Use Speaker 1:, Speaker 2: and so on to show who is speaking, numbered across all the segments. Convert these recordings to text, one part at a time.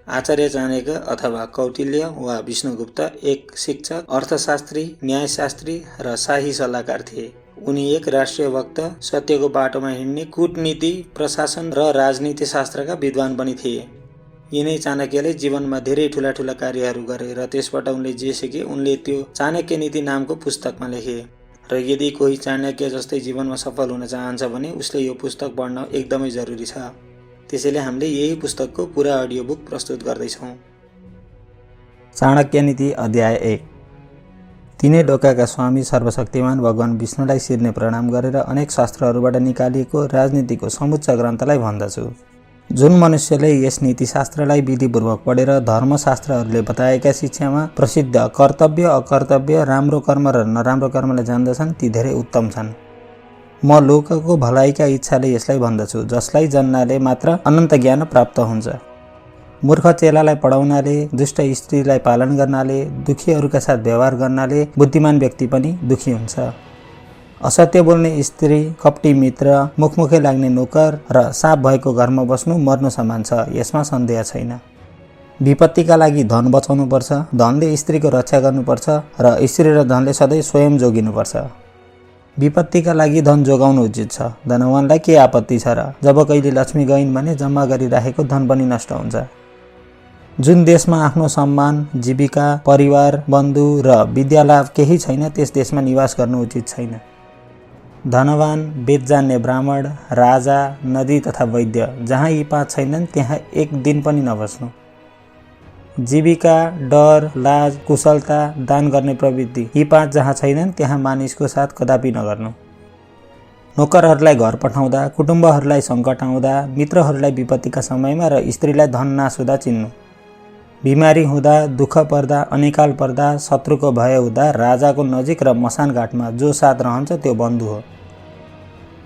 Speaker 1: आचार्य चाणक्य अथवा कौटिल्य वा विष्णुगुप्त एक शिक्षक, अर्थशास्त्री, न्यायशास्त्री र शाही सल्लाहकार थिए। उनी एक राष्ट्रिय भक्त, सत्यको बाटोमा हिँड्ने, कूटनीति, प्रशासन र राजनीति शास्त्रका विद्वान पनि थिए। यिनै चाणक्यले जीवनमा धेरै ठूला ठूला कार्यहरू गरे र त्यसबाट उनले जे सिके उनले त्यो चाणक्य नीति नामको पुस्तकमा लेखे। र यदि कोही चाणक्य जस्तै जीवनमा सफल हुन चाहन्छ भने उसले यो पुस्तक पढ्न एकदमै जरुरी छ। त्यसैले हामीले यही पुस्तकको पूरा अडियो बुक प्रस्तुत गर्दैछौँ। चाणक्य नीति अध्याय 1। तीनै ढोकाका स्वामी सर्वशक्तिमान भगवान विष्णुलाई शिरने प्रणाम गरेर अनेक शास्त्रहरूबाट निकालिएको राजनीतिको समुच्च ग्रन्थलाई भन्दछु। जुन मनुष्यले यस नीतिशास्त्रलाई विधिपूर्वक पढेर धर्मशास्त्रहरूले बताएका शिक्षामा प्रसिद्ध कर्तव्य, अकर्तव्य, राम्रो कर्म र नराम्रो कर्मलाई जान्दछन् ती धेरै उत्तम छन्। म लोकको भलाइका इच्छाले यसलाई भन्दछु, जसलाई जन्नाले मात्र अनन्त ज्ञान प्राप्त हुन्छ। मूर्ख चेलालाई पढाउनाले, दुष्ट स्त्रीलाई पालन गर्नाले, दुखीहरूका साथ व्यवहार गर्नाले बुद्धिमान व्यक्ति पनि दुखी हुन्छ। असत्य बोल्ने स्त्री, कपटी मित्र, मुखमुखे लाग्ने नोकर र साप भएको घरमा बस्नु मर्नु समान छ, यसमा सन्देह छैन। विपत्तिका लागि धन बचाउनुपर्छ, धनले स्त्रीको रक्षा गर्नुपर्छ र स्त्री र धनले सधैँ स्वयं जोगिनुपर्छ। विपत्तिका लागि धन जोगाउनु उचित छ, धनवानलाई के आपत्ति छ र? जब कहिले लक्ष्मी गइन् भने जम्मा गरिराखेको धन पनि नष्ट हुन्छ। जुन देशमा आफ्नो सम्मान, जीविका, परिवार, बन्धु र विद्यालाभ केही छैन त्यस देशमा निवास गर्नु उचित छैन। धनवान, वेद जान्ने ब्राह्मण, राजा, नदी तथा वैद्य, जहाँ यी 5 छैनन् त्यहाँ एक दिन पनि नबस्नु। जीविका, डर, लाज, कुशलता, दान गर्ने प्रवृत्ति, यी 5 जहाँ छैनन् त्यहाँ मानिसको साथ कदापि नगर्नु। नोकरहरूलाई घर पठाउँदा, कुटुम्बहरूलाई सङ्कट आउँदा, मित्रहरूलाई विपत्तिका समयमा र स्त्रीलाई धन नाश हुँदा चिन्नु। बिमारी हुँदा, दुःख पर्दा, अनिकाल पर्दा, शत्रुको भय हुँदा राजाको नजिक र मसान घाटमा जो साथ रहन्छ त्यो बन्धु हो।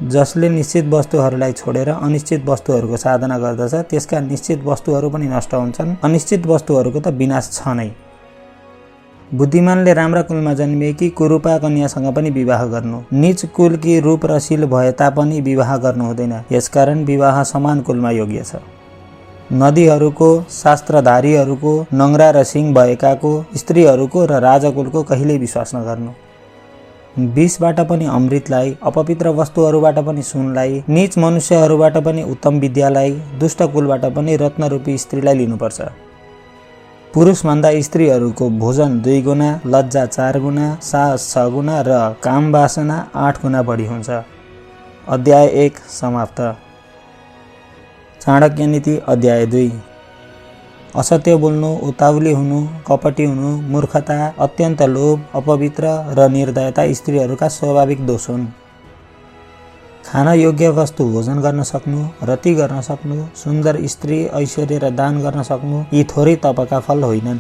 Speaker 1: जसले निश्चित वस्तुहरूलाई छोडेर अनिश्चित वस्तुहरूको साधना गर्दछ त्यसका निश्चित वस्तुहरू पनि नष्ट हुन्छन्, अनिश्चित वस्तुहरूको त विनाश छ नै। बुद्धिमानले राम्रा कुलमा जन्मिएकी कुरूपा कन्यासँग पनि विवाह गर्नु, नीच कुलकी रूप र शील भए तापनि विवाह गर्नु हुँदैन, यसकारण विवाह समान कुलमा योग्य छ। नदीहरूको, शास्त्रधारीहरूको, नङ्ग्रा र सिङ भएकाको, स्त्रीहरूको र राजकुलको कहिल्यै विश्वास नगर्नु। विषबाट पनि अमृतलाई, अपवित्र वस्तुहरूबाट पनि सुनलाई, नीच मनुष्यहरूबाट पनि उत्तम विद्यालाई, दुष्ट कुलबाट पनि रत्नरूपी स्त्रीलाई लिनुपर्छ। पुरुषभन्दा स्त्रीहरूको भोजन 2 गुणा, लज्जा 4 गुणा, साहस 6 गुणा र काम वासना 8 गुणा बढी हुन्छ। अध्याय 1 समाप्त। चाणक्य नीति अध्याय 2। असत्य बोल्नु, उताउली हुनु, कपटी हुनु, मूर्खता, अत्यन्त लोभ, अपवित्र र निर्दयता स्त्रीहरूका स्वाभाविक दोष हुन्। खान योग्य वस्तु भोजन गर्न सक्नु, रति गर्न सक्नु, सुन्दर स्त्री, ऐश्वर्य र दान गर्न सक्नु यी थोरै तपका फल होइनन्।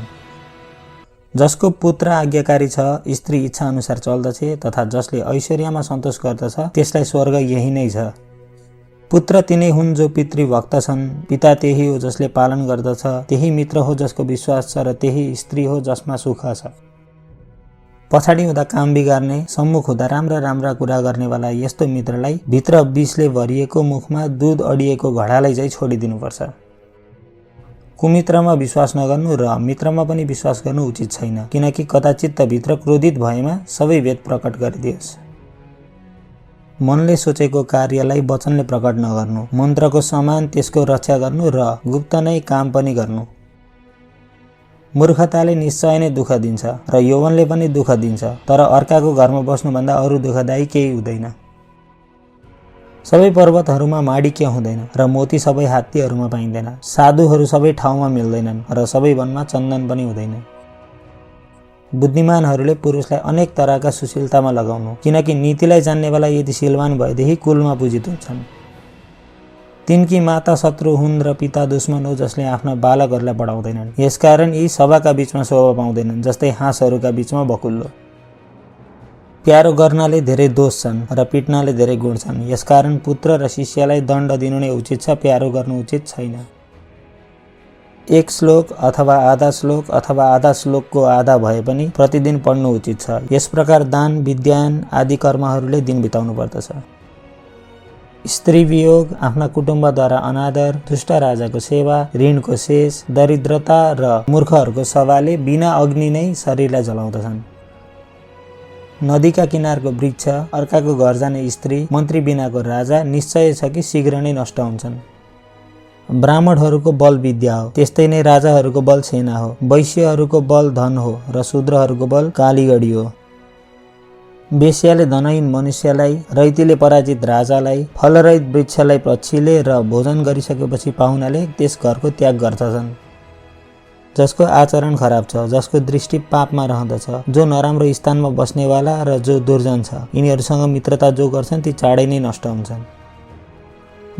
Speaker 1: जसको पुत्र आज्ञाकारी छ, स्त्री इच्छा अनुसार चल्दछ तथा जसले ऐश्वर्यमा सन्तोष गर्दछ त्यसलाई स्वर्ग यही नै छ। पुत्र तिनै हुन् जो पितृभक्त छन्, पिता त्यही हो जसले पालन गर्दछ, त्यही मित्र हो जसको विश्वास छ र त्यही स्त्री हो जसमा सुख छ। पछाडि हुँदा काम बिगार्ने, सम्मुख हुँदा राम्रा राम्रा कुरा गर्नेवाला यस्तो मित्रलाई भित्र विषले भरिएको मुखमा दूध अडिएको घडालाई चाहिँ छोडिदिनुपर्छ। कुमित्रमा विश्वास नगर्नु र मित्रमा पनि विश्वास गर्नु उचित छैन, किनकि कदाचित भित्र क्रोधित भएमा सबै भेद प्रकट गरिदियोस्। मनले सोचेको कार्यलाई वचनले प्रकट नगर्नु, मन्त्रको समान त्यसको रक्षा गर्नु र गुप्त नै काम पनि गर्नु। मूर्खताले निश्चय नै दुःख दिन्छ र यौवनले पनि दुःख दिन्छ, तर अर्काको घरमा बस्नुभन्दा अरू दुःखदायी केही हुँदैन। सबै पर्वतहरूमा माणिक्य हुँदैन र मोती सबै हात्तीहरूमा पाइँदैन। साधुहरू सबै ठाउँमा मिल्दैनन् र सबै वनमा चन्दन पनि हुँदैन। बुद्धिमानहरूले पुरुषलाई अनेक तरहका सुशीलतामा लगाउनु, किनकि नीतिलाई जान्नेवाला यदि शीलवान भएदेखि कुलमा पूजित हुन्छन्। तिनकी माता शत्रु हुन् र पिता दुश्मन हो जसले आफ्ना बालकहरूलाई पढाउँदैनन्, यसकारण यी सभाका बीचमा शोभा पाउँदैनन्, जस्तै हाँसहरूका बीचमा बकुल्लो। प्यारो गर्नाले धेरै दोष छन् र पिट्नाले धेरै गुण छन्, यसकारण पुत्र र शिष्यलाई दण्ड दिनु नै उचित छ, प्यारो गर्नु उचित छैन। एक श्लोक अथवा आधा श्लोक अथवा आधा श्लोकको आधा भए पनि प्रतिदिन पढ्नु उचित छ। यस प्रकार दान, विद्यान आदि कर्महरूले दिन बिताउनु पर्दछ। स्त्री वियोग, आफ्ना कुटुम्बद्वारा अनादर, दुष्ट राजाको सेवा, ऋणको शेष, दरिद्रता र मूर्खहरूको सभाले बिना अग्नि नै शरीरलाई जलाउँदछन्। नदीका किनारको वृक्ष, अर्काको घर जाने स्त्री, मन्त्री बिनाको राजा निश्चय छ कि शीघ्र नै नष्ट हुन्छन्। ब्राह्मणहरूको बल विद्या हो, त्यस्तै नै राजाहरूको बल सेना हो। वैश्यहरूको बल धन हो र शूद्रहरूको बल कालीगढी हो। वेश्याले धनहीन मनुष्यलाई, रैतीले पराजित राजालाई, फलरहित वृक्षलाई पक्षीले र भोजन गरिसकेपछि पाहुनाले त्यस घरको त्याग गर्दछन्। जसको आचरण खराब छ, जसको दृष्टि पापमा रहँदछ, जो नराम्रो स्थानमा बस्नेवाला र जो दुर्जन छ, यिनीहरूसँग मित्रता जो गर्छन् ती चाँडै नै नष्ट हुन्छन्।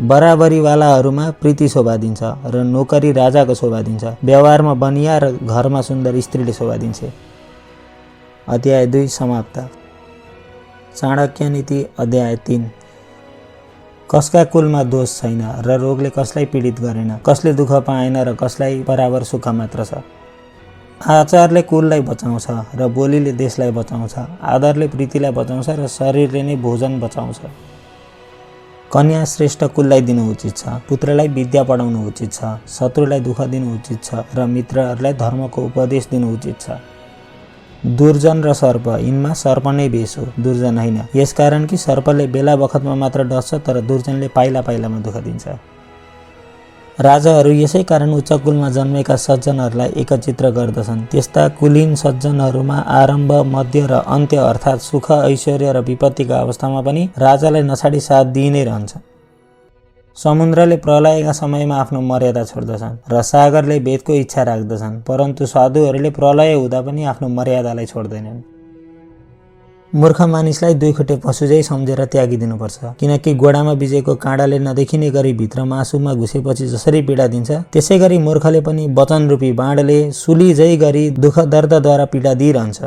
Speaker 1: बराबरीवालाहरूमा प्रीति शोभा दिन्छ र नोकरी राजाको शोभा दिन्छ। व्यवहारमा बनिया र घरमा सुन्दर स्त्रीले शोभा दिन्छ। अध्याय 2 समाप्त। चाणक्य नीति अध्याय 3। कसका कुलमा दोष छैन र रोगले कसलाई पीडित गरेन, कसले दुःख पाएन र कसलाई बराबर सुख मात्र छ। आचारले कुललाई बचाउँछ र बोलीले देशलाई बचाउँछ। आदरले प्रीतिलाई बचाउँछ र शरीरले नै भोजन बचाउँछ। कन्या श्रेष्ठ कुललाई दिनु उचित छ, पुत्रलाई विद्या पढाउनु उचित छ, शत्रुलाई दुःख दिनु उचित छ र मित्रहरूलाई धर्मको उपदेश दिनु उचित छ। दुर्जन र सर्प, यिनमा सर्प नै बेस हो, दुर्जन होइन। यसकारण कि सर्पले बेला बखतमा मात्र डस्छ तर दुर्जनले पाइला पाइलामा दुःख दिन्छ। राजाहरू यसै कारण उच्च कुलमा जन्मेका सज्जनहरूलाई एकचित्र गर्दछन्। त्यस्ता कुलीन सज्जनहरूमा आरम्भ, मध्य र अन्त्य अर्थात् सुख, ऐश्वर्य र विपत्तिका अवस्थामा पनि राजालाई नछाडी साथ दिइ नै रहन्छ। समुद्रले प्रलयका समयमा आफ्नो मर्यादा छोड्दछन् र सागरले भेदको इच्छा राख्दछन्, परन्तु साधुहरूले प्रलय हुँदा पनि आफ्नो मर्यादालाई छोड्दैनन्। मूर्ख मानिसलाई दुई खुट्टे पशु झै सम्झेर त्यागिदिनुपर्छ, किनकि गोडामा बिजेको काँडाले नदेखिने गरी भित्र मासुमा घुसेपछि जसरी पीडा दिन्छ, त्यसै गरी मूर्खले पनि वचन रूपी बाणले सुली झै गरी दुःख दर्दद्वारा पीडा दिइरहन्छ।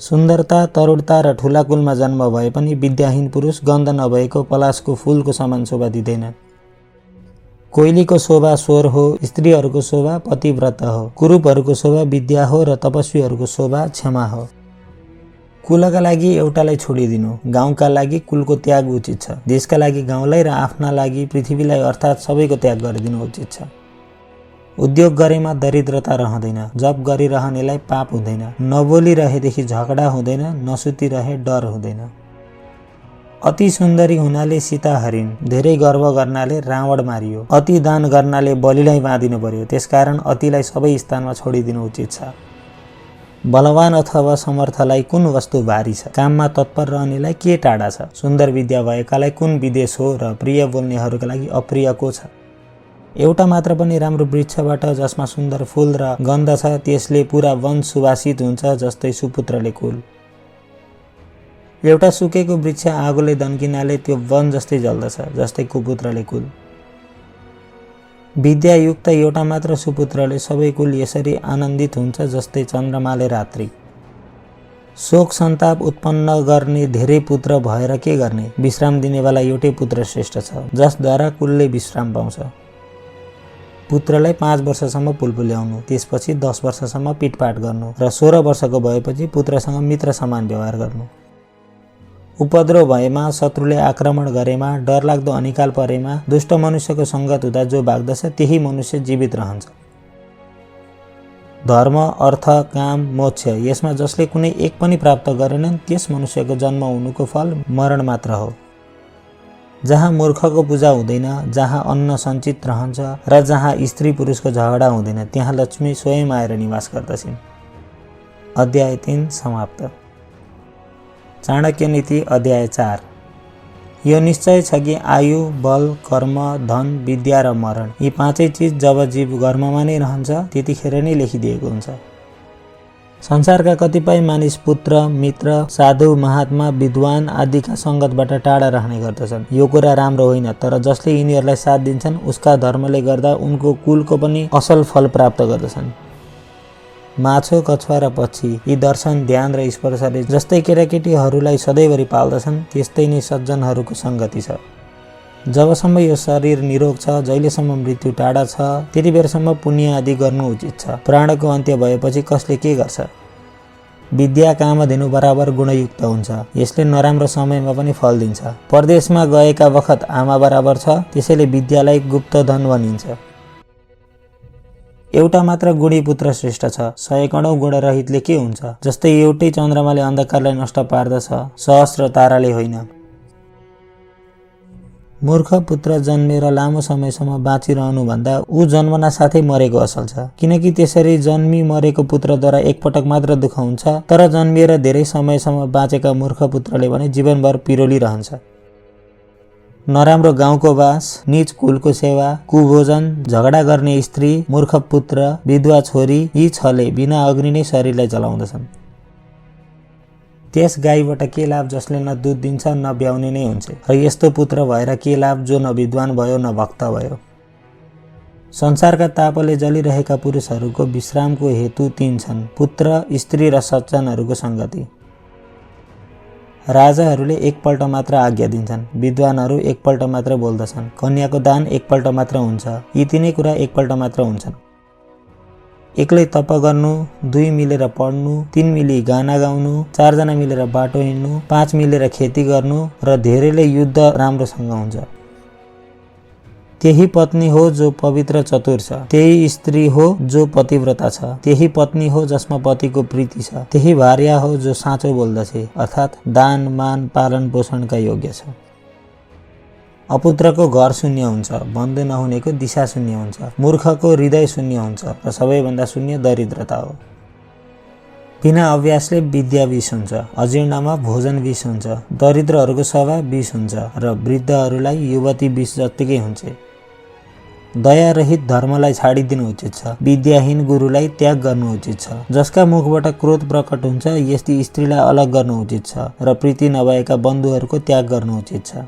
Speaker 1: सुन्दरता, तरुणता र ठुला कुलमा जन्म भए पनि विद्याहीन पुरुष गन्ध नभएको पलासको फूलको समान शोभा दिँदैन। कोइलीको शोभा स्वर हो, स्त्रीहरूको शोभा पतिव्रत हो, कुरूपहरूको शोभा विद्या हो र तपस्वीहरूको शोभा क्षमा हो। कुलका लागि एउटालाई छोडिदिनु, गाउँका लागि कुलको त्याग उचित छ। देशका लागि गाउँलाई र आफ्ना लागि पृथ्वीलाई अर्थात् सबैको त्याग गरिदिनु उचित छ। उद्योग गरेमा दरिद्रता रहँदैन, जप गरिरहनेलाई पाप हुँदैन, नबोलिरहेदेखि झगडा हुँदैन, नसुतिरहे डर हुँदैन। अति सुन्दरी हुनाले सीता हरिण, धेरै गर्व गर्नाले रावण मारियो, अति दान गर्नाले बलिलाई बाँधिनु पर्यो। त्यसकारण अतिलाई सबै स्थानमा छोडिदिनु उचित छ। बलवान अथवा समर्थलाई कुन वस्तु भारी छ, काममा तत्पर रहनेलाई के टाढा छ, सुन्दर विद्या भएकालाई कुन विदेश हो र प्रिय बोल्नेहरूका लागि अप्रिय को छ। एउटा मात्र पनि राम्रो वृक्षबाट जसमा सुन्दर फूल र गन्ध छ, त्यसले पूरा वन सुवासित हुन्छ, जस्तै सुपुत्रले कुल। एउटा सुकेको वृक्ष आगोले दन्किनाले त्यो वन जस्तै जल्दछ, जस्तै कुपुत्रले कुल। विद्यायुक्त एउटा मात्र सुपुत्रले सबै कुल यसरी आनन्दित हुन्छ, जस्तै चन्द्रमाले रात्रि। शोक सन्ताप उत्पन्न गर्ने धेरै पुत्र भएर के गर्ने, विश्राम दिनेवाला एउटै पुत्र श्रेष्ठ छ, जसद्वारा कुलले विश्राम पाउँछ। पुत्रलाई 5 वर्षसम्म पुलपुल्याउनु, त्यसपछि 10 वर्षसम्म पिटपाट गर्नु र 16 वर्षको भएपछि पुत्रसँग मित्र समान व्यवहार गर्नु। उपद्रव भएमा, शत्रुले आक्रमण गरेमा, डरलाग्दो अनिकाल परेमा, दुष्ट मनुष्यको सङ्गत हुँदा जो भाग्दछ त्यही मनुष्य जीवित रहन्छ। धर्म, अर्थ, काम, मोक्ष, यसमा जसले कुनै एक पनि प्राप्त गरेनन् त्यस मनुष्यको जन्म हुनुको फल मरण मात्र हो। जहाँ मूर्खको पूजा हुँदैन, जहाँ अन्न सञ्चित रहन्छ र जहाँ स्त्री पुरुषको झगडा हुँदैन, त्यहाँ लक्ष्मी स्वयं आएर निवास गर्दछिन्। अध्याय 3 समाप्त। चाणक्य नीति अध्याय 4। यो निश्चय छ कि आयु, बल, कर्म, धन, विद्या र मरण, यी पाँचै चिज जब जीव गर्ममा नै रहन्छ त्यतिखेर नै लेखिदिएको हुन्छ। संसारका कतिपय मानिस पुत्र, मित्र, साधु, महात्मा, विद्वान आदिका सङ्गतबाट टाढा रहने गर्दछन्। यो कुरा राम्रो होइन, तर जसले यिनीहरूलाई साथ दिन्छन् उसका धर्मले गर्दा उनको कुलको पनि असल फल प्राप्त गर्दछन्। माछो, कछुवा र पक्षी, यी दर्शन, ध्यान र स्पर्शले जस्तै केटाकेटीहरूलाई सधैँभरि पाल्दछन्, त्यस्तै नै सज्जनहरूको सङ्गति छ। जबसम्म यो शरीर निरोग छ, जहिलेसम्म मृत्यु टाढा छ, त्यति बेरसम्म पुण्य आदि गर्नु उचित छ। प्राणको अन्त्य भएपछि कसले के गर्छ? विद्या कामधेनु बराबर गुणयुक्त हुन्छ। यसले नराम्रो समयमा पनि फल दिन्छ। परदेशमा गएका बखत आमा बराबर छ, त्यसैले विद्यालाई गुप्तधन भनिन्छ। एउटा मात्र गुणी पुत्र श्रेष्ठ छ, 100 करोड गुणरहितले के हुन्छ? जस्तै एउटै चन्द्रमाले अन्धकारलाई नष्ट पार्दछ, सहस्र ताराले होइन। मूर्ख पुत्र जन्मेर लामो समयसम्म बाँचिरहनु भन्दा ऊ जन्मना साथै मरेको असल छ, किनकि त्यसरी जन्मी मरेको पुत्रद्वारा एकपटक मात्र दुःख हुन्छ, तर जन्मिएर धेरै समयसम्म बाँचेका मूर्ख पुत्रले भने जीवनभर पिरोलिरहन्छ। नराम्रो गाउँको बास, नीच कुलको सेवा, कुभोजन, झगडा गर्ने स्त्री, मूर्ख पुत्र, विधवा छोरी, यी छले बिना अग्नि नै शरीरलाई जलाउँदछन्। त्यस गाईबाट के लाभ जसले न दुध दिन्छ न ब्याउने नै हुन्छ, र यस्तो पुत्र भएर के लाभ जो न विद्वान भयो न भक्त भयो। संसारका तापले जलिरहेका पुरुषहरूको विश्रामको हेतु 3 छन्: पुत्र, स्त्री र सज्जनहरूको संगति। राजाहरूले एकपल्ट मात्र आज्ञा दिन्छन्, विद्वानहरू एकपल्ट मात्र बोल्दछन्, कन्याको दान एकपल्ट मात्र हुन्छ, यी तीनै कुरा एकपल्ट मात्र हुन्छन्। एक्लै तप गर्नु, 2 मिलेर पढ्नु, 3 मिली गाना गाउनु, 4 जना मिलेर बाटो हिँड्नु, 5 मिलेर खेती गर्नु र धेरैले युद्ध राम्रोसँग हुन्छ। त्यही पत्नी हो जो पवित्र चतुर छ, त्यही स्त्री हो जो पतिव्रता छ, त्यही पत्नी हो जसमा पतिको प्रीति छ, त्यही भार्या हो जो साँचो बोल्दछ, अर्थात् दान मान पालन पोषणका योग्य छ। अपुत्रको घर शून्य हुन्छ, बन्धु नहुनेको दिशा शून्य हुन्छ, मूर्खको हृदय शून्य हुन्छ र सबैभन्दा शून्य दरिद्रता हो। बिना अभ्यासले विद्या विष हुन्छ, अजीर्णमा भोजन विष हुन्छ, दरिद्रहरूको सभा विष हुन्छ र वृद्धहरूलाई युवती विष जत्तिकै हुन्छ। दया रहित धर्मलाई छाडिदिनु उचित छ, विद्याहीन गुरुलाई त्याग गर्नु उचित छ। जसका मुखबाट क्रोध प्रकट हुन्छ यस्ती स्त्रीलाई अलग गर्नु उचित छ र प्रीति नभएका बन्धुहरूको त्याग गर्नु उचित छ।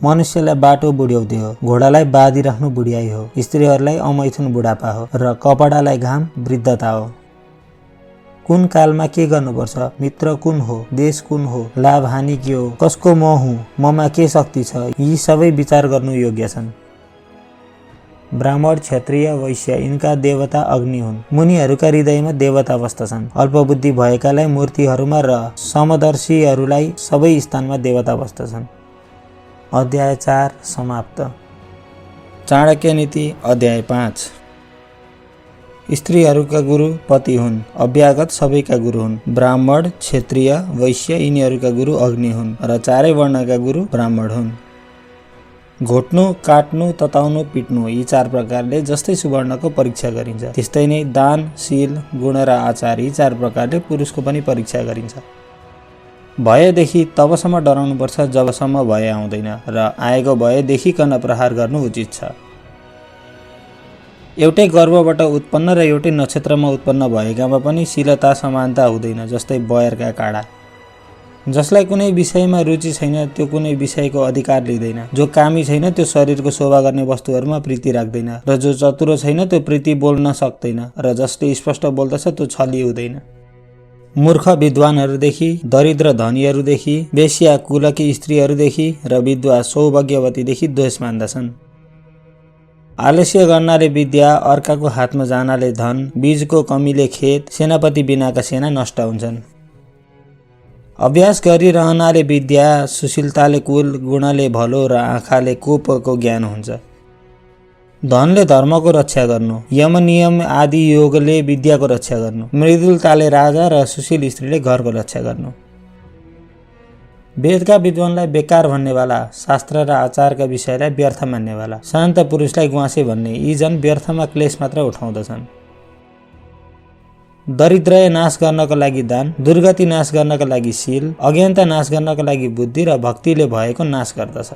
Speaker 1: मनुष्यलाई बाटो बुढ्याउँदै हो, घोडालाई बाँधिराख्नु बुढियाई हो, स्त्रीहरूलाई अमैथुन बुढापा हो र कपडालाई घाम वृद्धता हो। कुन कालमा के गर्नुपर्छ, मित्र कुन हो, देश कुन हो, लाभ हानि के हो, कसको म हुँ, ममा के शक्ति छ, यी सबै विचार गर्नु योग्य छन्। ब्राह्मण, क्षत्रिय, वैश्य यिनका देवता अग्नि हुन्। मुनिहरूका हृदयमा देवता बस्दछन्। अल्पबुद्धि भएकालाई मूर्तिहरूमा र समदर्शीहरूलाई सबै स्थानमा देवता बस्दछन्। अध्याय 4 समाप्त। चाणक्य नीति अध्याय 5। स्त्रीहरूका गुरु पति हुन्, अभ्यागत सबैका गुरु हुन्। ब्राह्मण, क्षत्रिय, वैश्य यिनीहरूका गुरु अग्नि हुन् र चारै वर्णका गुरु ब्राह्मण हुन्। घोट्नु, काट्नु, तताउनु, पिट्नु यी 4 प्रकारले जस्तै सुवर्णको परीक्षा गरिन्छ, त्यस्तै नै दान, शील, गुण र आचार यी 4 प्रकारले पुरुषको पनि परीक्षा गरिन्छ। भयदेखि तबसम्म डराउनुपर्छ जबसम्म भय आउँदैन र आएको भय देखिकन प्रहार गर्नु उचित छ। एउटै गर्भबाट उत्पन्न र एउटै नक्षत्रमा उत्पन्न भएकामा पनि शीलता समानता हुँदैन, जस्तै बयरका काँडा। जसलाई कुनै विषयमा रुचि छैन त्यो कुनै विषयको अधिकार लिँदैन, जो कामी छैन त्यो शरीरको शोभा गर्ने वस्तुहरूमा प्रीति राख्दैन र जो चतुरो छैन त्यो प्रीति बोल्न सक्दैन र जसले स्पष्ट बोल्दछ त्यो छली हुँदैन। मूर्ख विद्वानहरूदेखि, दरिद्र धनीहरूदेखि, वेश्या कुलकी स्त्रीहरूदेखि र विधवा सौभाग्यवतीदेखि द्वेष मान्दछन्। आलस्य गर्नाले विद्या, अर्काको हातमा जानाले धन, बीजको कमीले खेत, सेनापति बिनाका सेना नष्ट हुन्छन्। अभ्यास गरिरहनाले विद्या, सुशीलताले कुल, गुणले भलो र आँखाले कोपको ज्ञान हुन्छ। धनले धर्मको रक्षा गर्नु, यम नियम आदि योगले विद्याको रक्षा गर्नु, मृदुलताले राजा र सुशील स्त्रीले घरको रक्षा गर्नु। वेदका विद्वानलाई बेकार भन्नेवाला, शास्त्र र आचारका विषयलाई व्यर्थ मान्नेवाला, शान्त पुरुषलाई गुवासे भन्ने यी जन व्यर्थमा क्लेश मात्र उठाउँदछन्। दरिद्र नाश गर्नको लागि दान, दुर्गति नाश गर्नको लागि शील, अज्ञानता नाश गर्नको लागि बुद्धि र भक्तिले भएको नाश गर्दछ।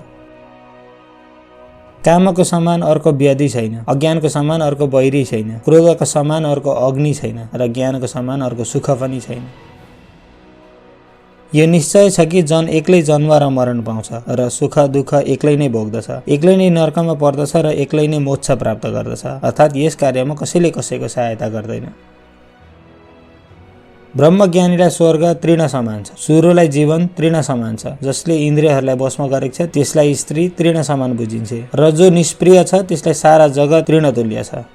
Speaker 1: कामको समान अर्को व्याधि छैन, अज्ञानको समान अर्को बैरी छैन, क्रोधको समान अर्को अग्नि छैन र ज्ञानको समान अर्को सुख पनि छैन। यो निश्चय छ कि जन एक्लै जन्म र मरण पाउँछ र सुख दुःख एक्लै नै भोग्दछ, एक्लै नै नर्कमा पर्दछ र एक्लै नै मोक्ष प्राप्त गर्दछ, अर्थात् यस कार्यमा कसैले कसैको सहायता गर्दैन। ब्रह्मज्ञानीलाई स्वर्ग तृण समान छ, सुरोलाई जीवन तृण समान छ, जसले इन्द्रियहरूलाई वशमा गरेको छ त्यसलाई स्त्री तृण समान बुझिन्छ र जो निष्प्रिय छ त्यसलाई सारा जगत तृण तुल्य छ।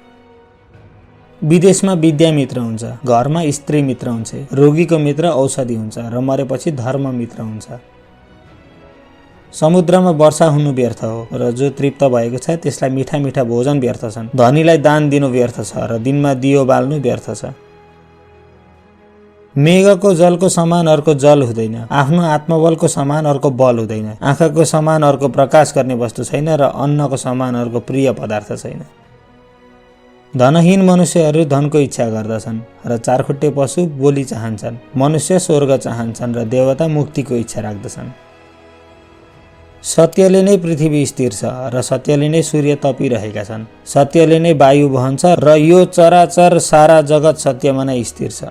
Speaker 1: विदेशमा विद्या मित्र हुन्छ, घरमा स्त्री मित्र हुन्छ, रोगीको मित्र औषधि हुन्छ र मरेपछि धर्म मित्र हुन्छ। समुद्रमा वर्षा हुनु व्यर्थ हो र जो तृप्त भएको छ त्यसलाई मिठा मिठा भोजन व्यर्थ छन्। धनीलाई दान दिनु व्यर्थ छ र दिनमा दियो बाल्नु व्यर्थ छ। मेघको जलको समान अर्को जल हुँदैन, आफ्नो आत्मबलको समान अर्को बल हुँदैन, आँखाको समान अर्को प्रकाश गर्ने वस्तु छैन र अन्नको समान अर्को प्रिय पदार्थ छैन। धनहीन मनुष्यहरू धनको इच्छा गर्दछन् र चारखुट्टे पशु बोली चाहन्छन्। मनुष्य स्वर्ग चाहन्छन् र देवता मुक्तिको इच्छा राख्दछन्। सत्यले नै पृथ्वी स्थिर छ र सत्यले नै सूर्य तपिरहेका छन्। सत्यले नै वायु बहन्छ र यो चराचर सारा जगत सत्यमा नै स्थिर छ।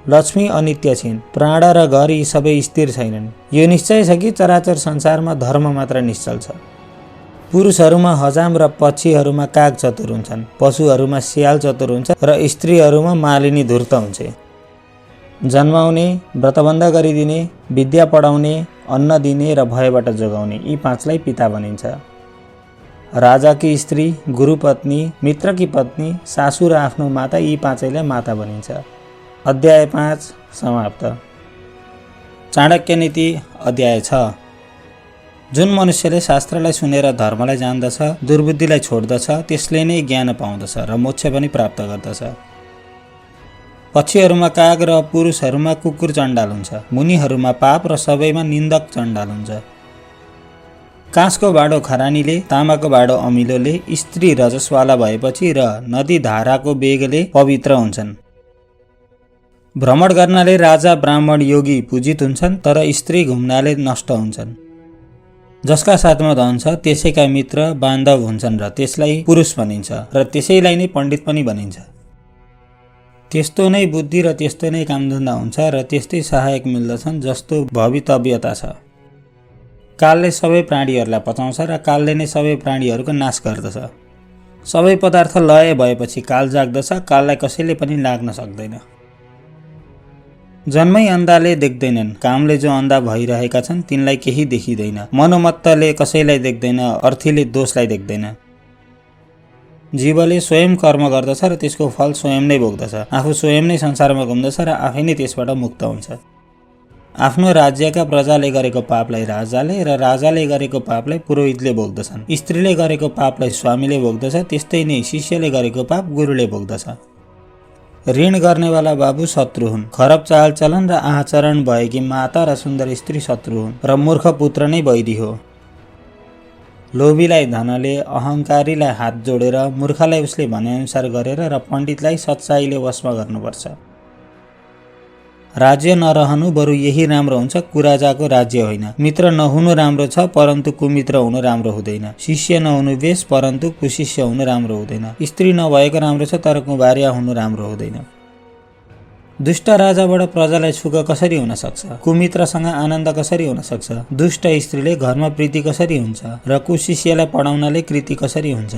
Speaker 1: लक्ष्मी अनित्य छिन्, प्राण र घर यी सबै स्थिर छैनन्। यो निश्चय छ कि चराचर संसारमा धर्म मात्र निश्चल छ। पुरुषहरूमा हजाम र पक्षीहरूमा काग चतुर हुन्छन्, पशुहरूमा सियाल चतुर हुन्छ र स्त्रीहरूमा मालिनी धूर्त हुन्छ। जन्माउने, व्रतबन्ध गरिदिने, विद्या पढाउने, अन्न दिने र भयबाट जोगाउने यी पाँचलाई पिता भनिन्छ। राजाकी स्त्री, गुरुपत्नी, मित्रकी पत्नी, सासू र आफ्नो माता यी पाँचैलाई माता भनिन्छ। अध्याय 5 समाप्त। चाणक्य नीति अध्याय 6। जुन मनुष्यले शास्त्रलाई सुनेर धर्मलाई जान्दछ, दुर्बुद्धिलाई छोड्दछ, त्यसले नै ज्ञान पाउँदछ र मोक्ष पनि प्राप्त गर्दछ। पक्षीहरूमा काग र पुरुषहरूमा कुकुर चण्डाल हुन्छ, मुनिहरूमा पाप र सबैमा निन्दक चण्डाल हुन्छ। काँसको बाडो खरानीले, तामाको बाडो अमिलोले, स्त्री रजस्वाला भएपछि र नदी धाराको वेगले पवित्र हुन्छन्। भ्रमण गर्नाले राजा, ब्राह्मण, योगी पूजित हुन्छन्, तर स्त्री घुम्नाले नष्ट हुन्छन्। जसका साथमा धन छ त्यसैका मित्र बान्धव हुन्छन् र त्यसलाई पुरुष भनिन्छ र त्यसैलाई नै पण्डित पनि भनिन्छ। त्यस्तो नै बुद्धि र त्यस्तो नै कामधन्दा हुन्छ र त्यस्तै सहायक मिल्दछन् जस्तो भवितव्यता छ। कालले सबै प्राणीहरूलाई पचाउँछ र कालले नै सबै प्राणीहरूको नाश गर्दछ। सबै पदार्थ लय भएपछि काल जाग्दछ, काललाई कसैले पनि लाग्न सक्दैन। जन्मै अन्धाले देख्दैनन्, कामले जो अन्धा भइरहेका छन् तिनलाई केही देखिँदैन। मनोमत्तले कसैलाई देख्दैन, अर्थीले दोषलाई देख्दैन। जीवले स्वयं कर्म गर्दछ र त्यसको फल स्वयं नै भोग्दछ। आफू स्वयं नै संसारमा घुम्दछ र आफै नै त्यसबाट मुक्त हुन्छ। आफ्नो राज्यका प्रजाले गरेको पापलाई राजाले र राजाले गरेको पापलाई पुरोहितले भोग्दछन्। स्त्रीले गरेको पापलाई स्वामीले भोग्दछ, त्यस्तै नै शिष्यले गरेको पाप गुरुले भोग्दछ। ऋण गर्नेवाला बाबु शत्रु हुन्, खराब चालचलन र आचरण भएकी माता र सुन्दर स्त्री शत्रु हुन् र मूर्ख पुत्र नै वैरी हो। लोभीलाई धनले, अहङ्कारीलाई हात जोडेर, मूर्खलाई उसले भनेअनुसार गरेर र पण्डितलाई सच्चाइले वशमा गर्नुपर्छ। राज्य नरहनु बरु यही राम्रो हुन्छ, कुराजाको राज्य होइन। मित्र नहुनु राम्रो छ, परन्तु कुमित्र हुनु राम्रो हुँदैन। शिष्य नहुनु बेस, परन्तु कुशिष्य हुनु राम्रो हुँदैन। स्त्री नभएको राम्रो छ, तर कुँवारिया हुनु राम्रो हुँदैन। दुष्ट राजाबाट प्रजालाई सुख कसरी हुन सक्छ? कुमित्रसँग आनन्द कसरी हुन सक्छ? दुष्ट स्त्रीले घरमा प्रीति कसरी हुन्छ र कुशिष्यलाई पढाउनाले कृति कसरी हुन्छ?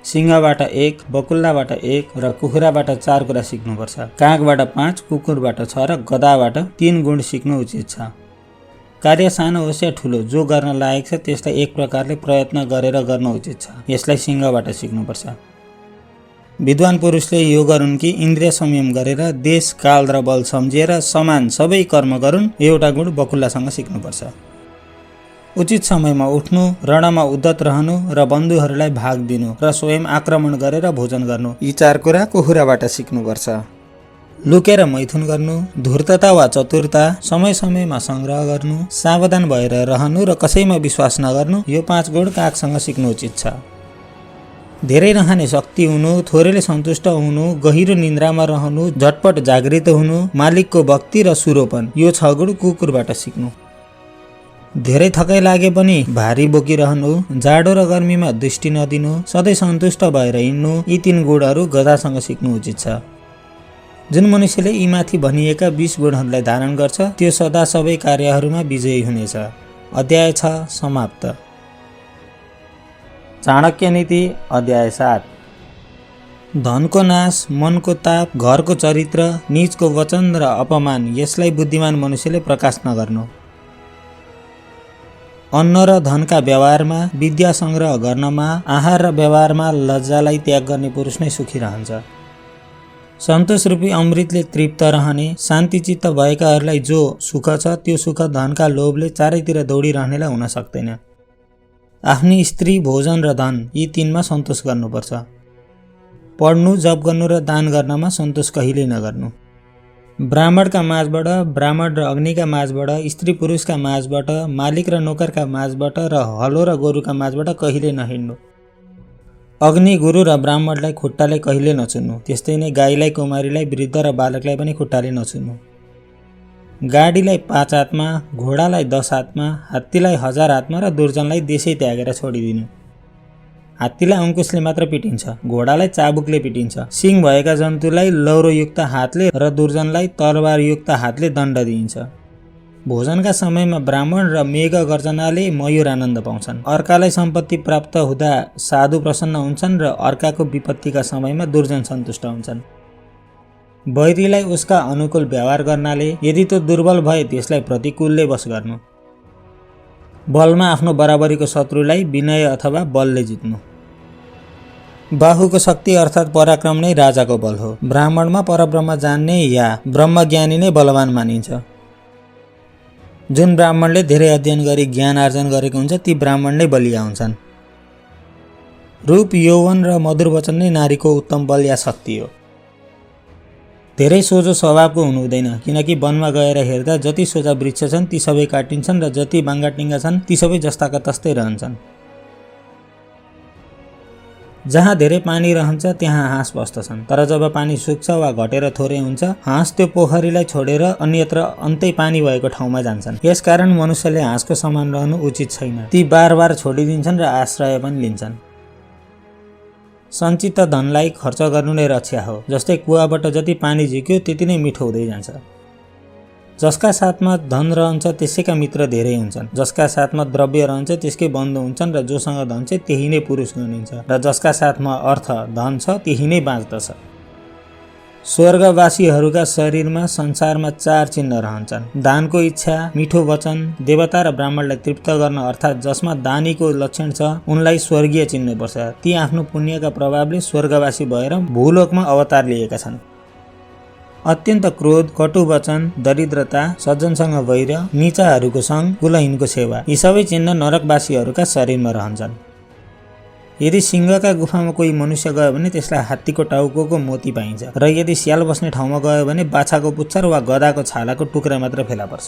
Speaker 1: सिंहबाट 1, बकुल्लाबाट 1 र कुखुराबाट 4 कुरा सिक्नुपर्छ। कागबाट 5, कुकुरबाट 6 र गधाबाट 3 गुण सिक्नु उचित छ। कार्य सानो होस् या ठुलो, जो गर्न लायक छ त्यसलाई एक प्रकारले प्रयत्न गरेर गर्न उचित छ। यसलाई सिंहबाट सिक्नुपर्छ। विद्वान पुरुषले यो गरून् कि इन्द्रिय संयम गरेर देश, काल र बल सम्झिएर समान सबै कर्म गरून्। एउटा गुण बकुल्लासँग सिक्नुपर्छ। उचित समयमा उठ्नु, रणमा उद्धत रहनु र बन्धुहरूलाई भाग दिनु र स्वयं आक्रमण गरेर भोजन गर्नु, यी 4 कुरा कुखुराबाट सिक्नुपर्छ। लुकेर मैथुन गर्नु, धूर्तता वा चतुरता, समय समयमा संग्रह गर्नु, सावधान भएर रहनु र कसैमा विश्वास नगर्नु, यो 5 गुण कागसँग सिक्नु उचित छ। धेरै नखाने शक्ति हुनु, थोरैले सन्तुष्ट हुनु, गहिरो निन्द्रामा रहनु, झटपट जागृत हुनु, मालिकको भक्ति र सुरोपन, यो 6 गुण कुकुरबाट सिक्नु। धेरै थकाइ लागे पनि भारी बोकिरहनु, जाडो र गर्मीमा दृष्टि नदिनु, सधैँ सन्तुष्ट भएर हिँड्नु, यी 3 गुणहरू गधासँग सिक्नु उचित छ। जुन मनुष्यले यी माथि भनिएका 20 गुणहरूलाई धारण गर्छ त्यो सदा सबै कार्यहरूमा विजयी हुनेछ। अध्याय 6 समाप्त। चाणक्य नीति अध्याय 7। धनको नाश, मनको ताप, घरको चरित्र, नीचको वचन र अपमान, यसलाई बुद्धिमान मनुष्यले प्रकाश नगर्नु। अन्न र धनका व्यवहारमा, विद्या संग्रह गर्नमा, आहार र व्यवहारमा लज्जालाई त्याग गर्ने पुरुष नै सुखी रहन्छ। सन्तोष रूपी अमृतले तृप्त रहने, शान्तिचित्त भएकाहरूलाई जो सुख छ त्यो सुख धनका लोभले चारैतिर दौडिरहनेलाई हुन सक्दैन। आफ्नी स्त्री, भोजन र धन यी तीनमा सन्तोष गर्नुपर्छ। पढ्नु, जप गर्नु र दान गर्नमा सन्तोष कहिल्यै नगर्नु। ब्राह्मणका माझबाट, ब्राह्मण र अग्निका माझबाट, स्त्री पुरुषका माझबाट, मालिक र नोकरका माझबाट र हलो र गोरुका माझबाट कहिले नहिँड्नु। अग्नि, गुरु र ब्राह्मणलाई खुट्टाले कहिले नछुन्नु। त्यस्तै नै गाईलाई, कुमारीलाई, वृद्ध र बालकलाई पनि खुट्टाले नछुन्नु। गाडीलाई 5 हातमा, घोडालाई 10 हातमा, हात्तीलाई 1000 हातमा र दुर्जनलाई देशै त्यागेर छोडिदिनु। हात्तीलाई अङ्कुशले मात्र पिटिन्छ, घोडालाई चाबुकले पिटिन्छ, सिङ भएका जन्तुलाई लौरोयुक्त हातले र दुर्जनलाई तरबारयुक्त हातले दण्ड दिइन्छ। भोजनका समयमा ब्राह्मण र मेघ गर्जनाले मयूर आनन्द पाउँछन्। अर्कालाई सम्पत्ति प्राप्त हुँदा साधु प्रसन्न हुन्छन् र अर्काको विपत्तिका समयमा दुर्जन सन्तुष्ट हुन्छन्। वैरीलाई उसका अनुकूल व्यवहार गर्नाले, यदि त्यो दुर्बल भए त्यसलाई प्रतिकूलले वश गर्नु। बलमा आफ्नो बराबरीको शत्रुलाई विनय अथवा बलले जित्नु। बाहुको शक्ति अर्थात् पराक्रम नै राजाको बल हो। ब्राह्मणमा परब्रह्म जान्ने या ब्रह्मज्ञानी नै बलवान मानिन्छ। जुन ब्राह्मणले धेरै अध्ययन गरी ज्ञान आर्जन गरेको हुन्छ ती ब्राह्मण नै बलिया हुन्छन्। रूप, यौवन र मधुर वचन नै नारीको उत्तम बल या शक्ति हो। धेरै सोझो स्वभावको हुनु हुँदैन, किनकि वनमा गएर हेर्दा जति सोझा वृक्ष छन् ती सबै काटिन्छन् र जति बाङ्गाटिङ्गा छन् ती सबै जस्ताका तस्तै रहन्छन्। जहाँ धेरै पानी रहन्छ त्यहाँ हाँस बस्दछन्, तर जब पानी सुक्छ वा घटेर थोरै हुन्छ, हाँस त्यो पोखरीलाई छोडेर अन्यत्र अन्तै पानी भएको ठाउँमा जान्छन्। यसकारण मनुष्यले हाँसको समान रहनु उचित छैन। ती बार बार छोडिदिन्छन् र आश्रय पनि लिन्छन्। सञ्चित धनलाई खर्च गर्नु नै रक्षा हो। जस्तै कुवाबाट जति पानी झिक्यो त्यति नै मिठो हुँदै जान्छ। जसका साथमा धन रहन्छ त्यसैका मित्र धेरै हुन्छन्। जसका साथमा द्रव्य रहन्छ त्यसकै बन्धु हुन्छन् र जोसँग धन छ त्यही नै पुरुष गनिन्छ र जसका साथमा अर्थ, धन छ त्यही नै बाँच्दछ। स्वर्गवासीहरूका शरीरमा संसारमा 4 चिन्ह रहन्छन्। दानको इच्छा, मिठो वचन, देवता र ब्राह्मणलाई तृप्त गर्न अर्थात् जसमा दानीको लक्षण छ उनलाई स्वर्गीय चिन्नुपर्छ। ती आफ्नो पुण्यका प्रभावले स्वर्गवासी भएर भूलोकमा अवतार लिएका छन्। अत्यन्त क्रोध, कटु वचन, दरिद्रता, सज्जनसँग वैर, नीचाहरूको सङ्ग, कुलहीनको सेवा यी सबै चिन्ह नरकवासीहरूका शरीरमा रहन्छन्। यदि सिंहका गुफामा कोही मनुष्य गयो भने त्यसलाई हात्तीको टाउको मोती पाइन्छ र यदि स्याल बस्ने ठाउँमा गयो भने बाछाको पुच्छर वा गधाको छालाको टुक्रा मात्र फेला पर्छ।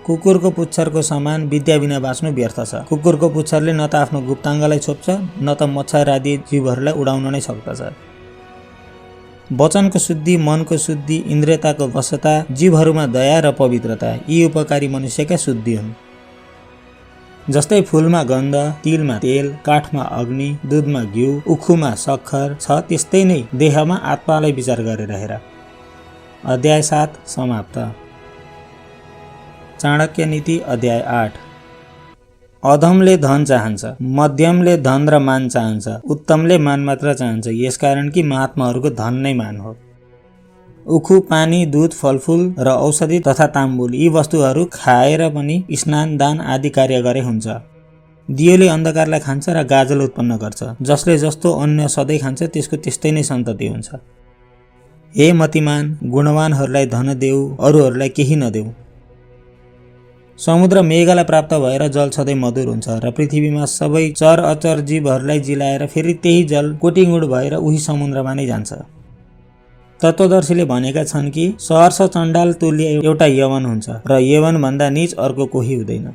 Speaker 1: कुकुरको पुच्छरको समान विद्या बिना बाँच्नु व्यर्थ छ। कुकुरको पुच्छरले न त आफ्नो गुप्ताङ्गलाई छोप्छ न त मच्छर आदि जीवहरूलाई उडाउन नै सक्दछ। वचनको शुद्धि, मनको शुद्धि, इन्द्रियताको वशता, जीवहरूमा दया र पवित्रता यी उपकारी मनुष्यका शुद्धि हुन्। जस्तै फूलमा गन्ध, तिलमा तेल, काठमा अग्नि, दूधमा घिउ, उखुमा सक्खर छ त्यस्तै नै देहमा आत्मालाई विचार गरेर हेर। अध्याय 7 समाप्त। चाणक्य नीति अध्याय 8। अधमले धन चाहन्छ, मध्यमले धन र मान चाहन्छ, उत्तमले मान मात्र चाहन्छ, यसकारण कि महात्माहरूको धन नै मान हो। उखु, पानी, दूध, फलफूल र औषधि तथा ताम्बुल यी वस्तुहरू खाएर पनि स्नान, दान आदि कार्य गरे हुन्छ। दियोले अन्धकारलाई खान्छ र गाजल उत्पन्न गर्छ। जसले जस्तो अन्न सधैँ खान्छ त्यसको त्यस्तै नै सन्तति हुन्छ। हे मतिमान, गुणवानहरूलाई धन देऊ, अरूहरूलाई केही नदेऊ। समुद्र मेघलाई प्राप्त भएर जल सधैँ मधुर हुन्छ र पृथ्वीमा सबै चर अचर जीवहरूलाई जिलाएर फेरि त्यही जल कोटिगुण भएर उही समुद्रमा नै जान्छ। तत्त्वदर्शीले भनेका छन् कि सहर्ष चण्डाल तुल्य एउटा यवन हुन्छ र यवन भन्दा नीच अर्को कोही हुँदैन।